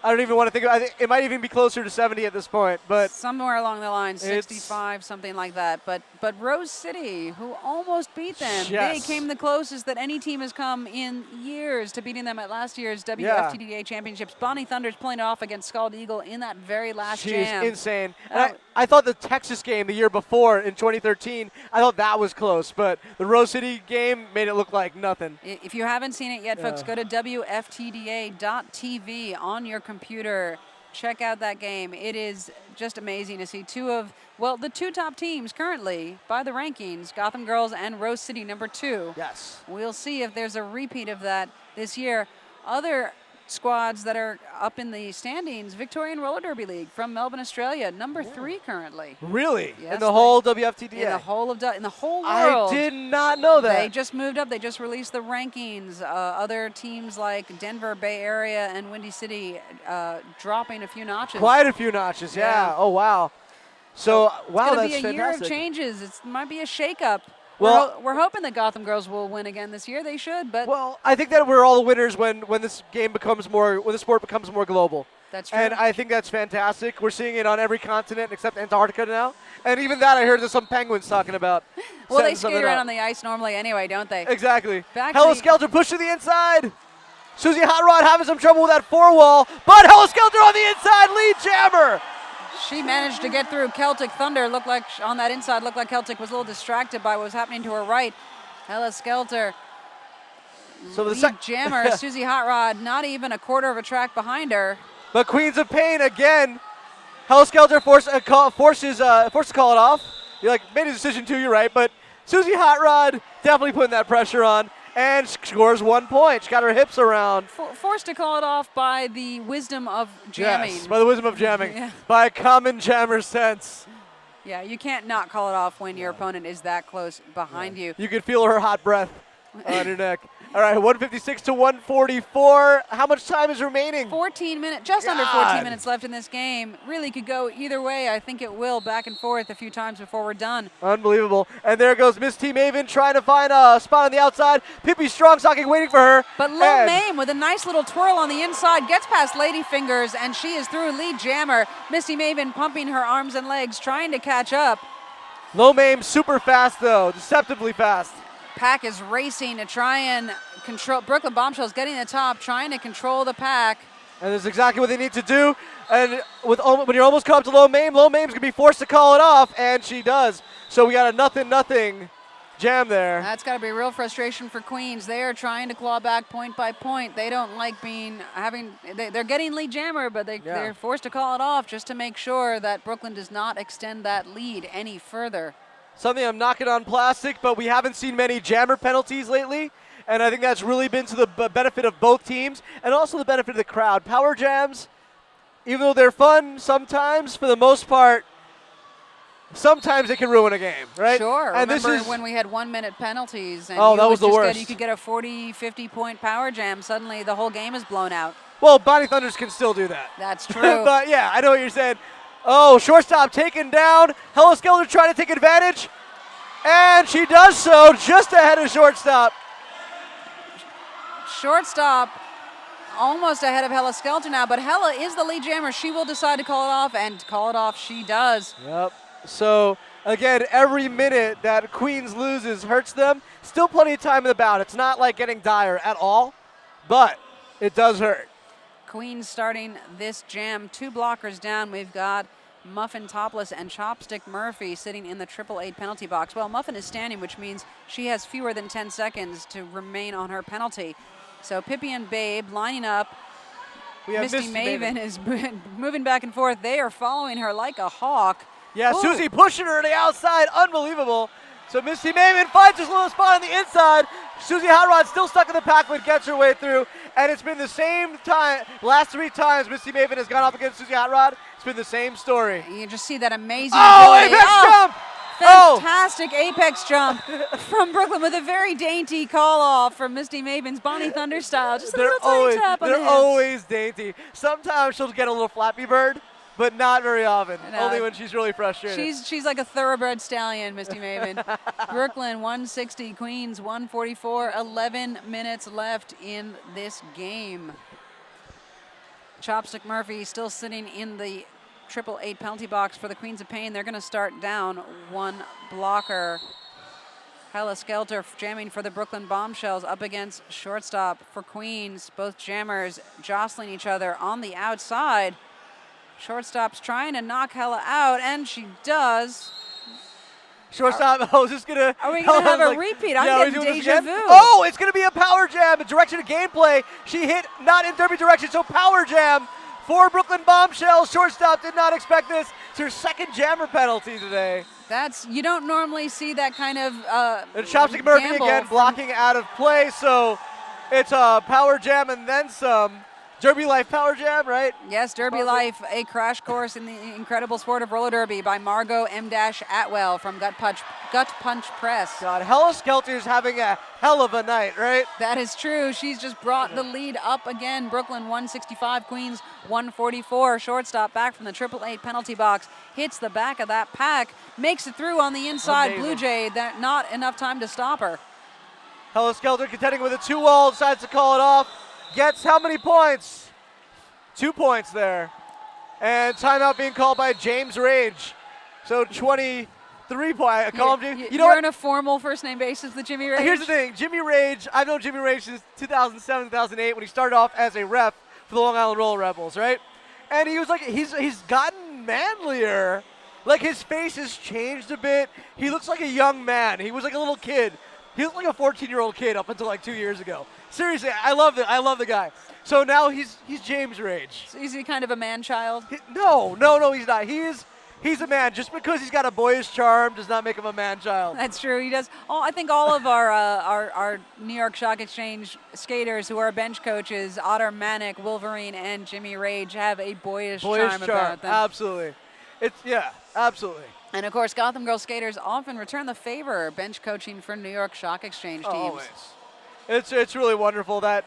I don't even want to think I think it might even be closer to 70 at this point, but Somewhere along the line, 65, something like that. But Rose City, who almost beat them, they Yes. came the closest that any team has come in years to beating them at last year's WFTDA Championships. Bonnie Thunder's playing off against Scald Eagle in that very last she's jam. insane. And I thought the Texas game the year before in 2013, I thought that was close, but the Rose City game made it look like nothing. If you haven't seen it yet, folks, go to WFTDA.tv on your computer. Check out that game. It is just amazing to see the two top teams currently by the rankings, Gotham Girls and Rose City, number 2. Yes. We'll see if there's a repeat of that this year. Other squads that are up in the standings, Victorian Roller Derby League from Melbourne, Australia, number 3 currently. Really? Yes, in the whole WFTDA? In the whole world. I did not know that. They just moved up. They just released the rankings. Other teams like Denver, Bay Area, and Windy City dropping a few notches. Quite a few notches, yeah. Oh, wow. So, wow, that's It's going to be a fantastic. year of changes. It might be a shakeup. Well, we're hoping the Gotham Girls will win again this year. They should, but well, I think that we're all the winners when this game becomes when the sport becomes more global. that's true. And I think that's fantastic. We're seeing it on every continent except Antarctica now. And even that I heard there's some penguins talking about. well, they setting something skate around up. on the ice normally anyway, don't they? Exactly. Back Hella to the- Skelter push to the inside. Susie Hot Rod having some trouble with that 4-wall, but Hella Skelter on the inside, lead jammer. She managed to get through Celtic Thunder. Looked like on that inside, looked like Celtic was a little distracted by what was happening to her right. Hella Skelter, So the lead jammer, Susie Hot Rod, not even a quarter of a track behind her. But Queens of Pain again. Hella Skelter forced to call it off. You're like, made a decision too, you're right. But Susie Hot Rod definitely putting that pressure on. and scores 1 point. She got her hips around. Forced to call it off by the wisdom of jamming. Yes, by the wisdom of jamming. Yeah. By common jammer sense. Yeah, you can't not call it off when your opponent is that close behind you. You can feel her hot breath on your neck. All right, 156 to 144. How much time is remaining? 14 minutes, just under 14 minutes left in this game. Really could go either way. I think it will, back and forth a few times before we're done. Unbelievable. And there goes Misty Maven trying to find a spot on the outside. Pippi strong socking waiting for her. But Lo Mame with a nice little twirl on the inside gets past Ladyfingers, and she is through lead jammer. Misty Maven pumping her arms and legs, trying to catch up. Lo Mame super fast though, deceptively fast. Pack is racing to try and control. Brooklyn Bombshells getting the top, trying to control the pack. And that's exactly what they need to do. And when you're almost caught up to Lo Mame's going to be forced to call it off, and she does. So we got a 0-0 jam there. That's got to be real frustration for Queens. They are trying to claw back point by point. They don't like they're getting lead jammer, but they're forced to call it off just to make sure that Brooklyn does not extend that lead any further. Something I'm knocking on plastic, but we haven't seen many jammer penalties lately. And I think that's really been to the benefit of both teams and also the benefit of the crowd. Power jams, even though they're fun sometimes, for the most part, sometimes they can ruin a game, right? Sure. And Remember when we had 1 minute penalties and that was the worst. You could get a 40, 50 point power jam. Suddenly the whole game is blown out. Well, Bonnie Thunders can still do that. That's true. But yeah, I know what you're saying. Oh, shortstop taken down. Hella Skelter trying to take advantage. And she does so just ahead of shortstop. Shortstop almost ahead of Hella Skelter now, but Hella is the lead jammer. She will decide to call it off, and call it off she does. Yep. So, again, every minute that Queens loses hurts them. Still plenty of time in the bout. It's not like getting dire at all, but it does hurt. Queens starting this jam. 2 blockers down. We've got Muffin Topless and Chopstick Murphy sitting in the 888 penalty box. Well, Muffin is standing, which means she has fewer than 10 seconds to remain on her penalty. So Pippi and Babe lining up. We have Misty Maven is moving back and forth. They are following her like a hawk. Yeah, Ooh. Susie pushing her to the outside. Unbelievable. So Misty Maven finds his little spot on the inside. Susie Hot Rod still stuck in the pack, but gets her way through. And it's been the same time. Last 3 times Misty Maven has gone up against Susie Hot Rod. It's been the same story. You just see that amazing Apex jump! Fantastic apex jump from Brooklyn with a very dainty call-off from Misty Maven's Bonnie Thunder style. Just a little tiny tap on the They're hips. always dainty. Sometimes she'll get a little Flappy Bird, but not very often. No. Only when she's really frustrated. She's like a thoroughbred stallion, Misty Maven. Brooklyn 160, Queens 144. 11 minutes left in this game. Chopstick Murphy still sitting in the 888 penalty box for the Queens of Pain. They're going to start down 1 blocker. Hella Skelter jamming for the Brooklyn Bombshells up against shortstop for Queens. Both jammers jostling each other on the outside. Shortstop's trying to knock Hella out, and she does. Shortstop, I was just going to... Are we going to have a repeat? I'm getting deja vu. Oh, it's going to be a power jam. The direction of gameplay. She hit not in derby direction, so power jam for Brooklyn Bombshells. Shortstop did not expect this. It's her 2nd jammer penalty today. You don't normally see that kind of and Chopstick Murphy again blocking out of play, so it's a power jam and then some. Derby Life Power Jam, right? Yes, Derby Life, a crash course in the incredible sport of roller derby by Margot M. Atwell from Gut Punch Press. God, Hella Skelter's having a hell of a night, right? That is true. She's just brought the lead up again. Brooklyn 165, Queens 144. Shortstop back from the 888 penalty box. Hits the back of that pack. Makes it through on the inside. Amazing. Blue Jay, not enough time to stop her. Hella Skelter contending with a 2-wall, decides to call it off. Gets how many points? 2 points there. And timeout being called by James Rage. So 23 points. You're on a formal first name basis with Jimmy Rage? Here's the thing. Jimmy Rage, I've known Jimmy Rage since 2007, 2008 when he started off as a ref for the Long Island Roller Rebels, right? And he was like, he's gotten manlier. Like his face has changed a bit. He looks like a young man. He was like a little kid. He looked like a 14-year-old kid up until like 2 years ago. Seriously, I love the guy. So now he's James Rage. So is he kind of a man-child? No, he's not. He's a man. Just because he's got a boyish charm does not make him a man-child. That's true. He does. Oh, I think all of our New York Stock Exchange skaters who are bench coaches, Otter Manic, Wolverine, and Jimmy Rage, have a boyish charm about them. Absolutely. Absolutely. And of course, Gotham Girls skaters often return the favor, bench coaching for New York Stock Exchange teams. Always. It's really wonderful that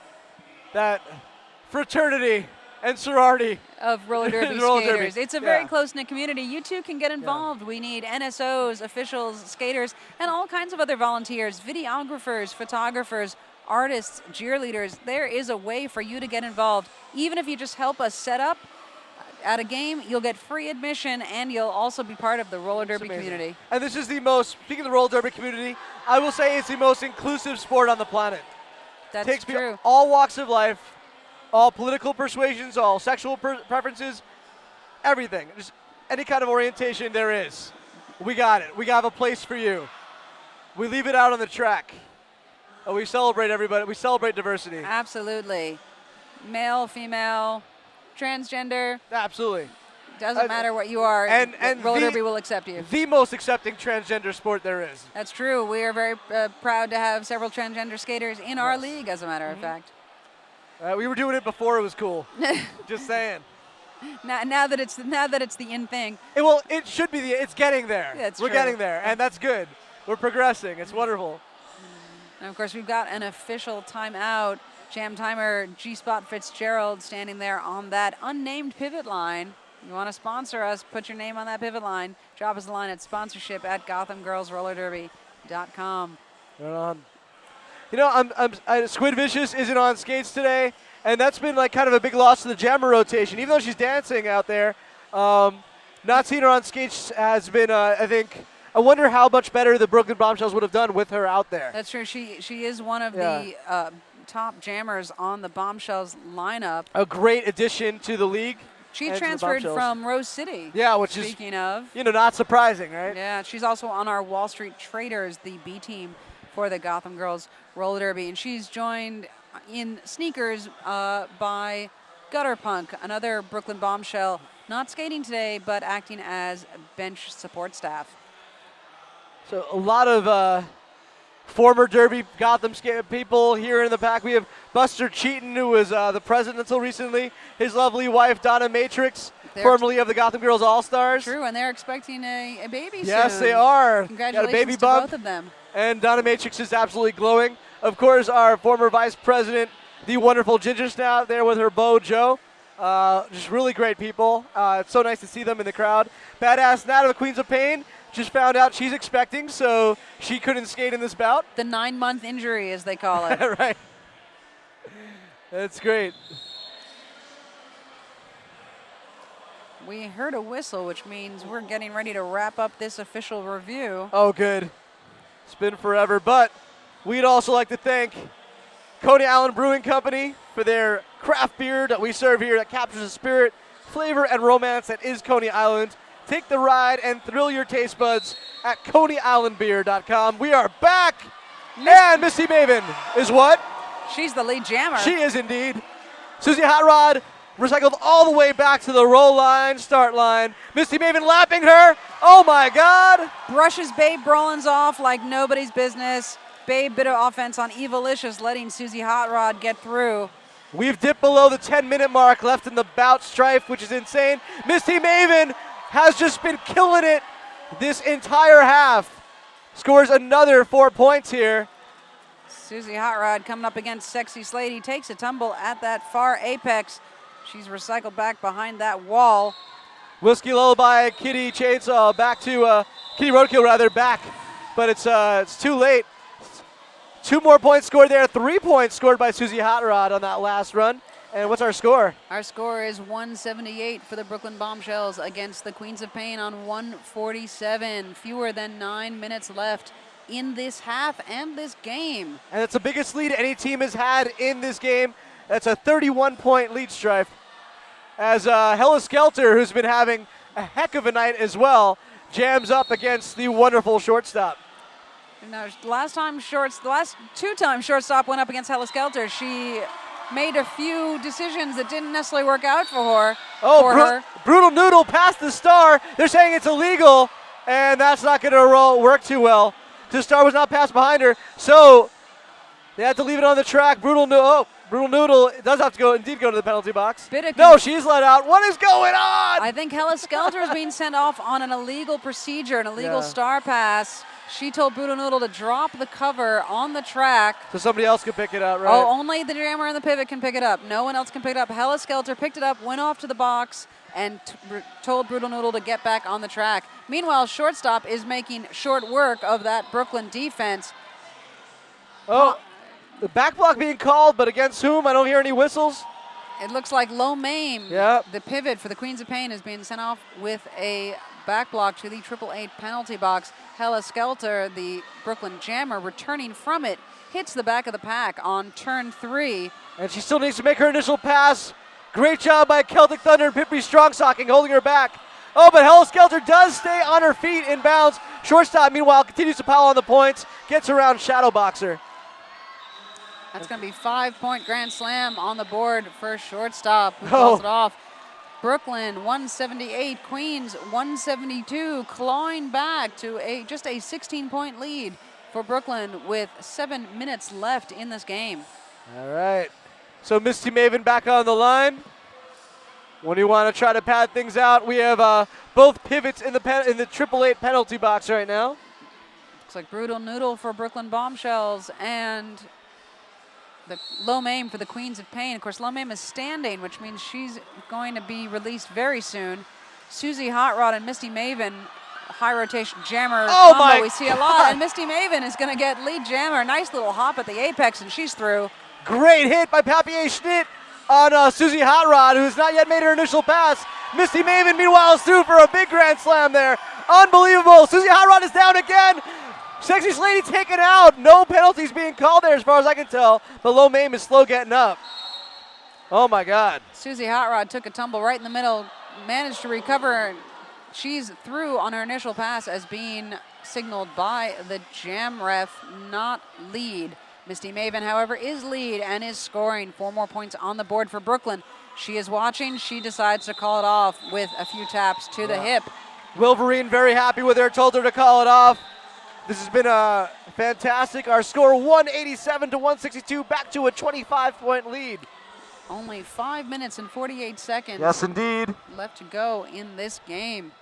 fraternity and sorority of roller derby skaters. It's a very close-knit community. You too can get involved. We need NSOs, officials, skaters, and all kinds of other volunteers, videographers, photographers, artists, cheerleaders. There is a way for you to get involved. Even if you just help us set up at a game, you'll get free admission, and you'll also be part of the roller derby community. And this is speaking of the roller derby community, I will say it's the most inclusive sport on the planet. That's Takes true. All walks of life, all political persuasions, all sexual preferences, everything. Just any kind of orientation there is. We got it. We have a place for you. We leave it out on the track. We celebrate everybody. We celebrate diversity. Absolutely. Male, female, transgender. Absolutely. Doesn't matter what you are. And roller derby will accept you. The most accepting transgender sport there is. That's true. We are very proud to have several transgender skaters in our league, as a matter of fact. We were doing it before it was cool. Just saying. Now that it's the in thing. It should be it's getting there. We're getting there, and that's good. We're progressing. It's wonderful. And of course, we've got an official timeout. Jam timer G-Spot Fitzgerald standing there on that unnamed pivot line. You want to sponsor us, put your name on that pivot line. Drop us a line at sponsorship@GothamGirlsRollerDerby.com. Right on. You know, Squid Vicious isn't on skates today, and that's been like kind of a big loss to the jammer rotation. Even though she's dancing out there, not seeing her on skates has been, I think, I wonder how much better the Brooklyn Bombshells would have done with her out there. That's true. She is one of the top jammers on the Bombshells lineup. A great addition to the league. She transferred from Rose City. Yeah, which speaking of, not surprising, right? Yeah, she's also on our Wall Street Traders, the B team for the Gotham Girls Roller Derby, and she's joined in sneakers by Gutter Punk, another Brooklyn Bombshell, not skating today, but acting as bench support staff. So a lot of former Derby Gotham people here in the back. We have Buster Cheaton, who was the president until recently. His lovely wife, Donna Matrix, formerly of the Gotham Girls All-Stars. True, and they're expecting a baby soon. Yes, they are. Congratulations got a baby to bump. both of them. And Donna Matrix is absolutely glowing. Of course, our former vice president, the wonderful Ginger Snout, there with her beau, Joe. Just really great people. It's so nice to see them in the crowd. Badass Nat of the Queens of Pain just found out she's expecting, so she couldn't skate in this bout. The 9-month injury, as they call it. Right. That's great. We heard a whistle, which means we're getting ready to wrap up this official review. Oh, good. It's been forever, but we'd also like to thank Coney Island Brewing Company for their craft beer that we serve here that captures the spirit, flavor, and romance that is Coney Island. Take the ride and thrill your taste buds at ConeyIslandBeer.com. We are back, and Misty Maven is what? She's the lead jammer. She is indeed. Susie Hot Rod recycled all the way back to the roll line, start line. Misty Maven lapping her. Oh my God. Brushes Babe Brolins off like nobody's business. Babe, bit of offense on Evilicious, letting Susie Hot Rod get through. We've dipped below the 10-minute mark left in the bout strife, which is insane. Misty Maven has just been killing it this entire half. Scores another 4 points here. Susie Hot Rod coming up against Sexy Slady, takes a tumble at that far apex. She's recycled back behind that wall. Whiskey Lullaby, Kitty Chainsaw, back to Kitty Roadkill rather, back. But it's too late. 2 more points scored there. 3 points scored by Susie Hot Rod on that last run. And what's our score? Our score is 178 for the Brooklyn Bombshells against the Queens of Pain on 147. Fewer than 9 minutes left in this half and this game. And it's the biggest lead any team has had in this game. That's a 31-point lead strife. As Hella Skelter, who's been having a heck of a night as well, jams up against the wonderful shortstop. Now, the last 2 times shortstop went up against Hella Skelter, she made a few decisions that didn't necessarily work out for her. Oh, Brutal Noodle past the star. They're saying it's illegal, and that's not going to work too well. The star was not passed behind her, so they had to leave it on the track. Brutal Noodle does have to indeed go to the penalty box. No, she's let out. What is going on? I think Hella Skelter is being sent off on an illegal procedure, an illegal star pass. She told Brutal Noodle to drop the cover on the track. So somebody else can pick it up, right? Oh, only the jammer and the pivot can pick it up. No one else can pick it up. Hella Skelter picked it up, went off to the box, and told Brutal Noodle to get back on the track. Meanwhile, shortstop is making short work of that Brooklyn defense. Oh, the back block being called, but against whom? I don't hear any whistles. It looks like Low Mame, the pivot for the Queens of Pain, is being sent off with a back block to the 888 penalty box. Hella Skelter, the Brooklyn jammer, returning from it, hits the back of the pack on turn 3. And she still needs to make her initial pass. Great job by Celtic Thunder and Pippi Strong-Socking, holding her back. Oh, but Hella Skelter does stay on her feet in bounds. Shortstop, meanwhile, continues to pile on the points, gets around Shadow Boxer. That's going to be 5-point grand slam on the board for shortstop, who calls it off. Brooklyn 178, Queens 172, clawing back to just a 16-point lead for Brooklyn with 7 minutes left in this game. All right. So Misty Maven back on the line. When you want to try to pad things out, we have both pivots in the 888 penalty box right now. Looks like Brutal Noodle for Brooklyn Bombshells and the Low Mame for the Queens of Pain. Of course, Low Mame is standing, which means she's going to be released very soon. Susie Hot Rod and Misty Maven, high rotation jammer combo we see a lot. And Misty Maven is going to get lead jammer. Nice little hop at the apex, and she's through. Great hit by Papier Schnitt on Susie Hot Rod, who has not yet made her initial pass. Misty Maven, meanwhile, is through for a big grand slam there. Unbelievable. Susie Hot Rod is down again. Sexy Lady taken out. No penalties being called there as far as I can tell. But Low Mame is slow getting up. Oh, my God. Susie Hot Rod took a tumble right in the middle, managed to recover. She's through on her initial pass as being signaled by the jam ref, not lead. Misty Maven, however, is lead and is scoring 4 more points on the board for Brooklyn. She is watching. She decides to call it off with a few taps to the hip. Wolverine very happy with her, told her to call it off. This has been fantastic. Our score 187 to 162, back to a 25-point lead. Only 5 minutes and 48 seconds. Yes, indeed. Left to go in this game.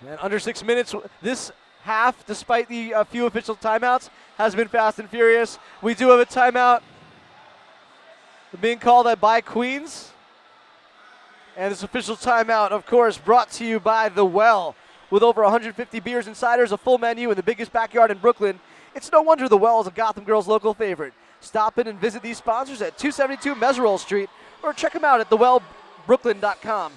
And under 6 minutes, this half, despite the few official timeouts, has been fast and furious. We do have a timeout being called by Queens. And this official timeout, of course, brought to you by The Well. With over 150 beers and ciders, a full menu, and the biggest backyard in Brooklyn, it's no wonder The Well is a Gotham Girls local favorite. Stop in and visit these sponsors at 272 Meserole Street, or check them out at thewellbrooklyn.com.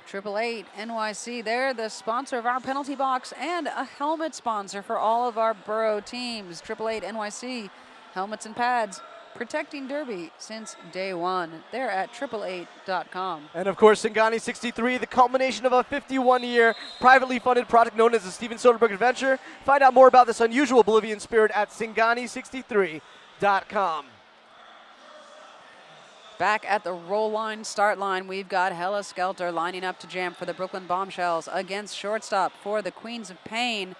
888 NYC, they're the sponsor of our penalty box and a helmet sponsor for all of our borough teams. 888 NYC, helmets and pads, protecting Derby since day one. They're at 888.com. And of course, Singani 63, the culmination of a 51-year privately funded project known as the Steven Soderbergh Adventure. Find out more about this unusual Bolivian spirit at Singani63.com. Back at the roll line, start line, we've got Hella Skelter lining up to jam for the Brooklyn Bombshells against shortstop for the Queens of Pain.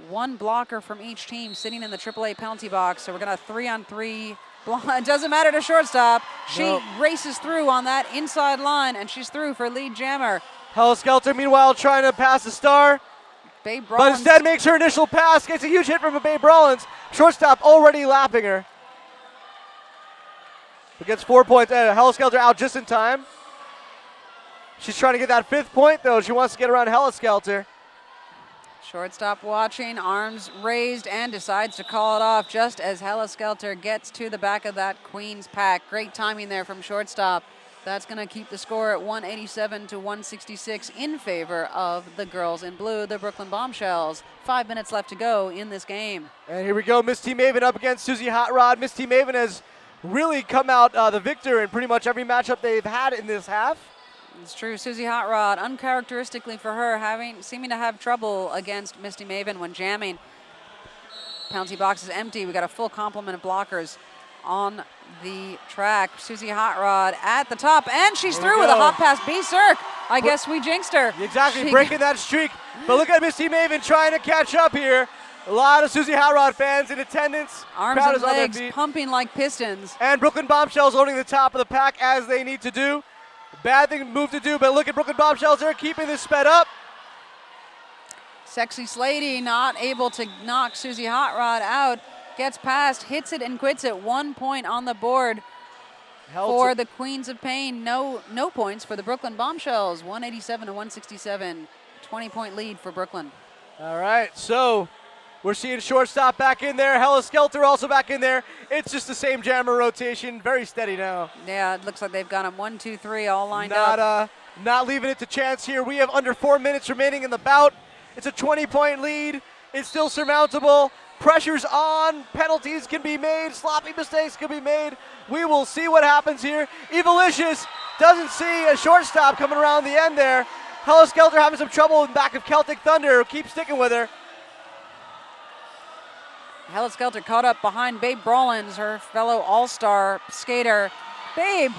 1 blocker from each team sitting in the 888 penalty box. So we're going to 3-on-3. It doesn't matter to shortstop. She races through on that inside line, and she's through for lead jammer. Hella Skelter, meanwhile, trying to pass the star. Babe But Rollins. instead makes her initial pass. Gets a huge hit from Babe Rollins. Shortstop already lapping her. It gets 4 points. Hella Skelter out just in time. She's trying to get that 5th point, though. She wants to get around Hella Skelter. Shortstop watching, arms raised, and decides to call it off just as Hella Skelter gets to the back of that Queens pack. Great timing there from shortstop. That's going to keep the score at 187 to 166 in favor of the girls in blue, the Brooklyn Bombshells. 5 minutes left to go in this game. And here we go, Misty Maven up against Susie Hot Rod. Misty Maven has really come out the victor in pretty much every matchup they've had in this half. It's true. Susie Hot Rod, uncharacteristically for her, seeming to have trouble against Misty Maven when jamming. Penalty box is empty. We got a full complement of blockers. on the track. Susie Hot Rod at the top, and she's There we through with a go. hop past B Cirque. I guess we jinxed her. Exactly, She- breaking that streak. But look at Misty Maven trying to catch up here. A lot of Susie Hot Rod fans in attendance. Arms Crowd and is on their legs feet. pumping like pistons. And Brooklyn Bombshells holding the top of the pack as they need to do. Bad thing move to do, but look at Brooklyn Bombshells. They're keeping this sped up. Sexy Slady not able to knock Susie Hot Rod out. Gets past, hits it, and quits it. 1 point on the board for the Queens of Pain. No points for the Brooklyn Bombshells. 187 to 167. 20-point lead for Brooklyn. All right, so we're seeing shortstop back in there. Hella Skelter also back in there. It's just the same jammer rotation. Very steady now. Yeah, it looks like they've got them 1, 2, 3 all lined up. Not leaving it to chance here. We have under 4 minutes remaining in the bout. It's a 20-point lead. It's still surmountable. Pressure's on. Penalties can be made. Sloppy mistakes can be made. We will see what happens here. Evilicious doesn't see a shortstop coming around the end there. Hella Skelter having some trouble in the back of Celtic Thunder. Keep sticking with her. Hella Skelter caught up behind Babe Brawlins, her fellow all-star skater. Babe,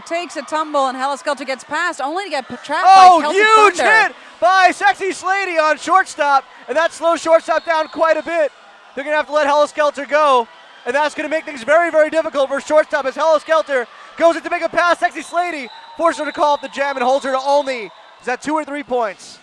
takes a tumble, and Hella Skelter gets past, only to get trapped by Celtic Huge Thunder. hit by Sexy Slady on shortstop, and that slows shortstop down quite a bit. They're going to have to let Hella Skelter go, and that's going to make things very, very difficult for shortstop as Hella Skelter goes in to make a pass. Sexy Slady forces her to call up the jam and holds her to only, is that 2 or 3 points?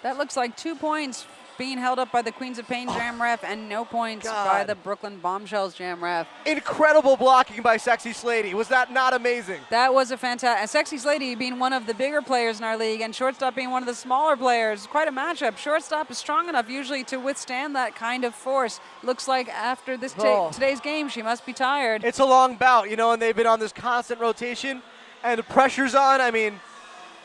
That looks like 2 points being held up by the Queens of Pain jam ref, and no points by the Brooklyn Bombshells jam ref. Incredible blocking by Sexy Slady. Was that not amazing? That was a fantastic. Sexy Slady being one of the bigger players in our league, and shortstop being one of the smaller players. Quite a matchup. Shortstop is strong enough usually to withstand that kind of force. Looks like after this today's game, she must be tired. It's a long bout, and they've been on this constant rotation, and the pressure's on. I mean,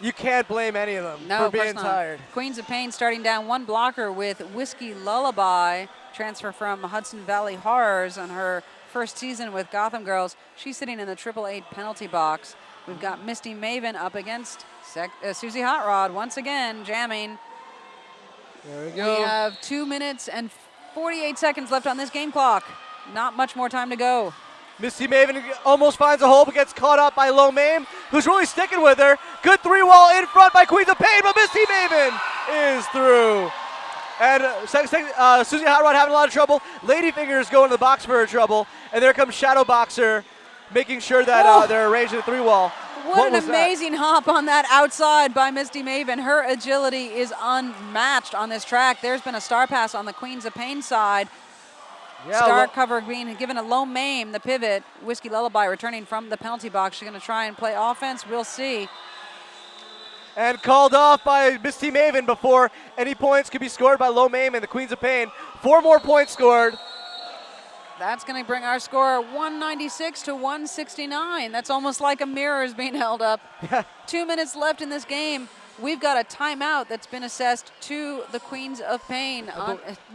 you can't blame any of them for being tired. Queens of Pain starting down one blocker with Whiskey Lullaby, transfer from Hudson Valley Horrors on her first season with Gotham Girls. She's sitting in the 888 penalty box. We've got Misty Maven up against Susie Hot Rod once again jamming. There we go. We have 2 minutes and 48 seconds left on this game clock. Not much more time to go. Misty Maven almost finds a hole, but gets caught up by Lo Mame, who's really sticking with her. Good 3-wall in front by Queens of Pain, but Misty Maven is through. And Susie Hot Rod having a lot of trouble. Ladyfinger's going to the box for her trouble. And there comes Shadow Boxer, making sure that they're arranging the 3-wall. What an amazing hop on that outside by Misty Maven. Her agility is unmatched on this track. There's been a star pass on the Queens of Pain side. Yeah, Star cover being given a Lo Mame, the pivot. Whiskey Lullaby returning from the penalty box. She's going to try and play offense. We'll see. And called off by Misty Maven before any points could be scored by Lo Mame and the Queens of Pain. 4 more points scored. That's going to bring our score 196 to 169. That's almost like a mirror is being held up. 2 minutes left in this game. We've got a timeout that's been assessed to the Queens of Pain.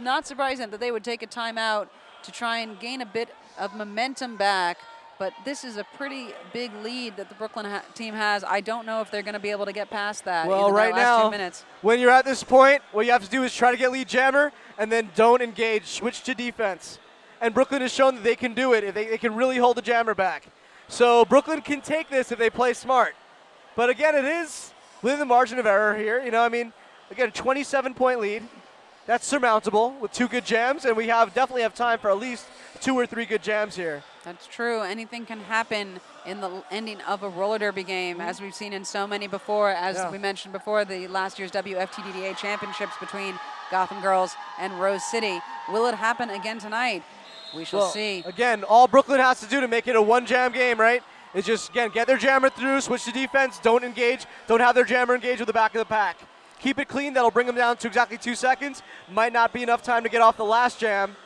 Not surprising that they would take a timeout to try and gain a bit of momentum back, but this is a pretty big lead that the Brooklyn team has. I don't know if they're going to be able to get past that in the last 2 minutes. When you're at this point, what you have to do is try to get lead jammer and then don't engage, switch to defense. And Brooklyn has shown that they can do it. If they can really hold the jammer back. So Brooklyn can take this if they play smart. But again, it is within the margin of error here. Again, a 27-point lead. That's surmountable with 2 good jams, and we definitely have time for at least 2 or 3 good jams here. That's true. Anything can happen in the ending of a roller derby game, as we've seen in so many before. We mentioned before, the last year's WFTDDA championships between Gotham Girls and Rose City. Will it happen again tonight? We shall see. Again, all Brooklyn has to do to make it a 1-jam game, right, is just, again, get their jammer through, switch to defense, don't engage, don't have their jammer engage with the back of the pack. Keep it clean. That'll bring them down to exactly 2 seconds. Might not be enough time to get off the last jam.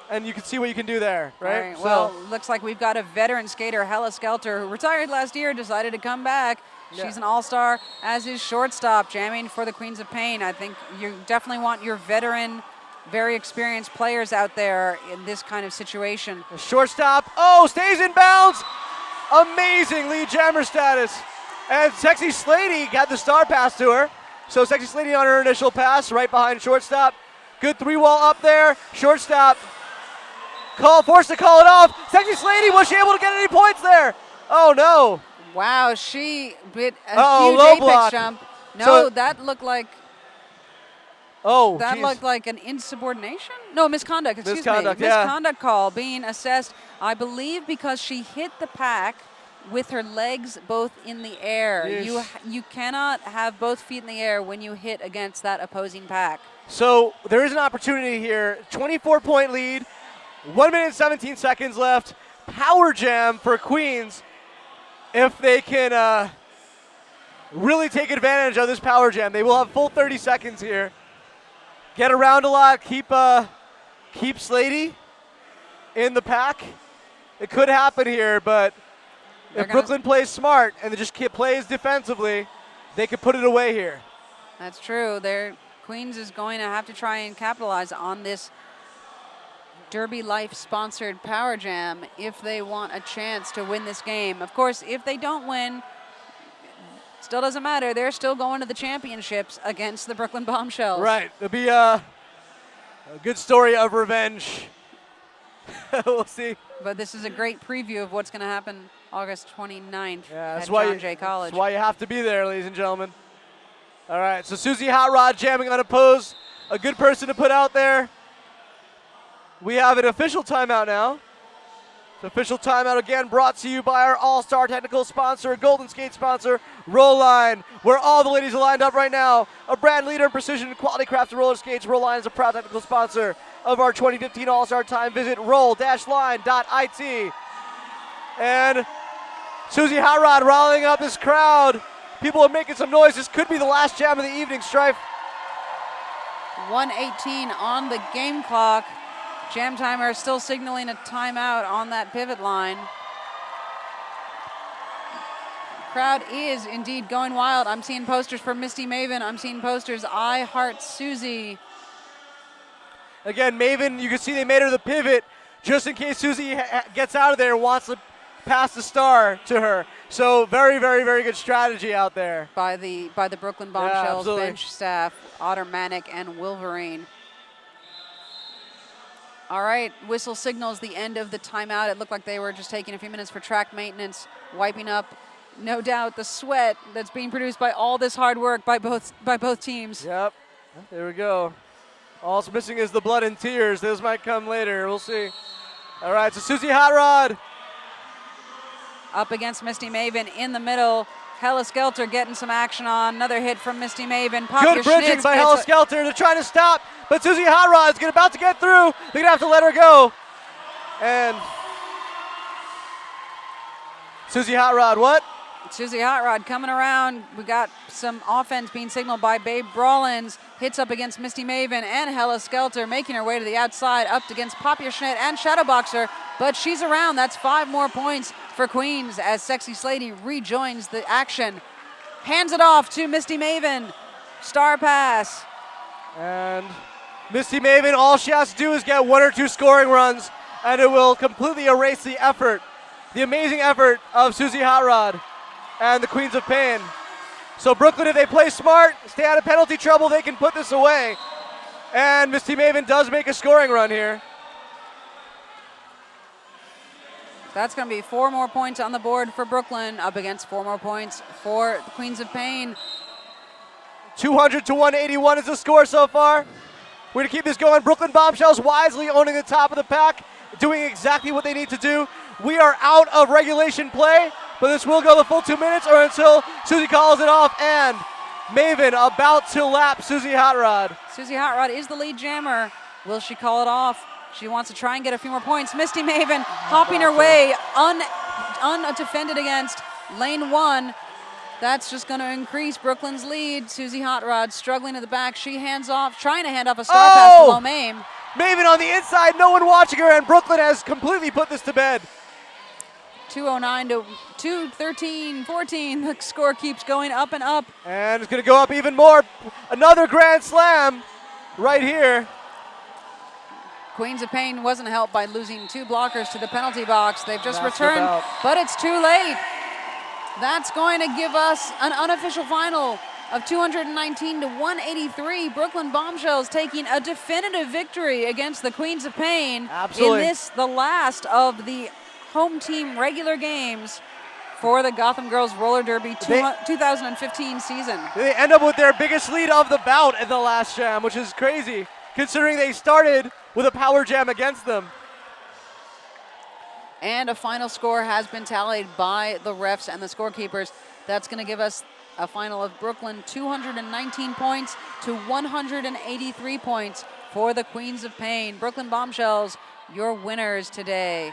And you can see what you can do there, right? Well, looks like we've got a veteran skater, Hella Skelter, who retired last year, decided to come back. Yeah. She's an all-star, as is shortstop, jamming for the Queens of Pain. I think you definitely want your veteran, very experienced players out there in this kind of situation. The shortstop, stays in bounds. Amazing lead jammer status. And Sexy Slady got the star pass to her. So Sexy Slady on her initial pass, right behind shortstop. Good 3-wall up there. Shortstop Forced to call it off. Sexy Slady, was she able to get any points there? Oh no. Wow, she hit a Uh-oh, huge low apex block. jump. No, So- that looked like Oh, that geez. looked like an insubordination. No, misconduct. Excuse Misconduct, me. yeah. Misconduct call being assessed, I believe, because she hit the pack with her legs both in the air. Yeesh. You cannot have both feet in the air when you hit against that opposing pack. So there is an opportunity here. 24-point lead. 1 minute 17 seconds left. Power jam for Queens if they can really take advantage of this power jam. They will have full 30 seconds here. Get around a lot. Keep Slady in the pack. It could happen here, but They're if gonna- Brooklyn plays smart and they just plays defensively, they could put it away here. That's true. Queens is going to have to try and capitalize on this Derby Life sponsored power jam if they want a chance to win this game. Of course, if they don't win, still doesn't matter. They're still going to the championships against the Brooklyn Bombshells. Right. It'll be a good story of revenge. We'll see. But this is a great preview of what's going to happen August 29th Yeah, at John Jay College. That's why you have to be there, ladies and gentlemen. All right, so Susie Hot Rod jamming unopposed. A good person to put out there. We have an official timeout now. The official timeout again brought to you by our all-star technical sponsor, Golden Skate sponsor, Roll Line, where all the ladies are lined up right now. A brand leader in precision and quality crafted roller skates, Roll Line is a proud technical sponsor of our 2015 All-Star Time. Visit roll-line.it. And Susie Hot Rod rallying up this crowd. People are making some noise. This could be the last jam of the evening, Strife. 1:18 on the game clock. Jam timer still signaling a timeout on that pivot line. Crowd is indeed going wild. I'm seeing posters for Misty Maven. I'm seeing posters, I Heart Susie. Again, Maven, you can see they made her the pivot just in case Susie gets out of there and wants to pass the star to her. So very, very, very good strategy out there. By the Brooklyn Bombshells absolutely. bench staff, Otter Manic and Wolverine. All right, whistle signals the end of the timeout. It looked like they were just taking a few minutes for track maintenance, wiping up, no doubt, the sweat that's being produced by all this hard work by both teams. Yep, there we go. All it's missing is the blood and tears. Those might come later. We'll see. All right, so Susie Hot Rod. Up against Misty Maven in the middle. Hella Skelter getting some action on. Another hit from Misty Maven. Good bridging by Hella Skelter. They're trying to stop, but Susie Hot Rod's about to get through. They're going to have to let her go. And Susie Hot Rod, what? Susie Hot Rod coming around. We got some offense being signaled by Babe Brawlins. Hits up against Misty Maven and Hella Skelter, making her way to the outside, up against Papia Schnitt and Shadowboxer. But she's around. That's 5 more points for Queens as Sexy Slady rejoins the action. Hands it off to Misty Maven. Star pass. And Misty Maven, all she has to do is get 1 or 2 scoring runs, and it will completely erase the effort, the amazing effort of Susie Hot Rod and the Queens of Pain. So Brooklyn, if they play smart, stay out of penalty trouble, they can put this away. And Misty Maven does make a scoring run here. That's going to be 4 more points on the board for Brooklyn, up against 4 more points for the Queens of Pain. 200 to 181 is the score so far. We're going to keep this going. Brooklyn Bombshells wisely owning the top of the pack, doing exactly what they need to do. We are out of regulation play, but this will go the full 2 minutes or until Susie calls it off. And Maven about to lap Susie Hot Rod. Susie Hot Rod is the lead jammer. Will she call it off? She wants to try and get a few more points. Misty Maven hopping her way undefended against lane 1. That's just going to increase Brooklyn's lead. Susie Hot Rod struggling at the back. She hands off, trying to hand off a star pass to Lomaim. Maven on the inside, no one watching her, and Brooklyn has completely put this to bed. 209 to 213, 14. The score keeps going up and up. And it's going to go up even more. Another grand slam right here. Queens of Pain wasn't helped by losing 2 blockers to the penalty box. They've just That's returned, about. but it's too late. That's going to give us an unofficial final of 219 to 183. Brooklyn Bombshells taking a definitive victory against the Queens of Pain. Absolutely. In this, the last of the home team regular games for the Gotham Girls Roller Derby 2015 season. They end up with their biggest lead of the bout in the last jam, which is crazy, considering they started with a power jam against them. And a final score has been tallied by the refs and the scorekeepers. That's going to give us a final of Brooklyn 219 points to 183 points for the Queens of Pain. Brooklyn Bombshells, your winners today.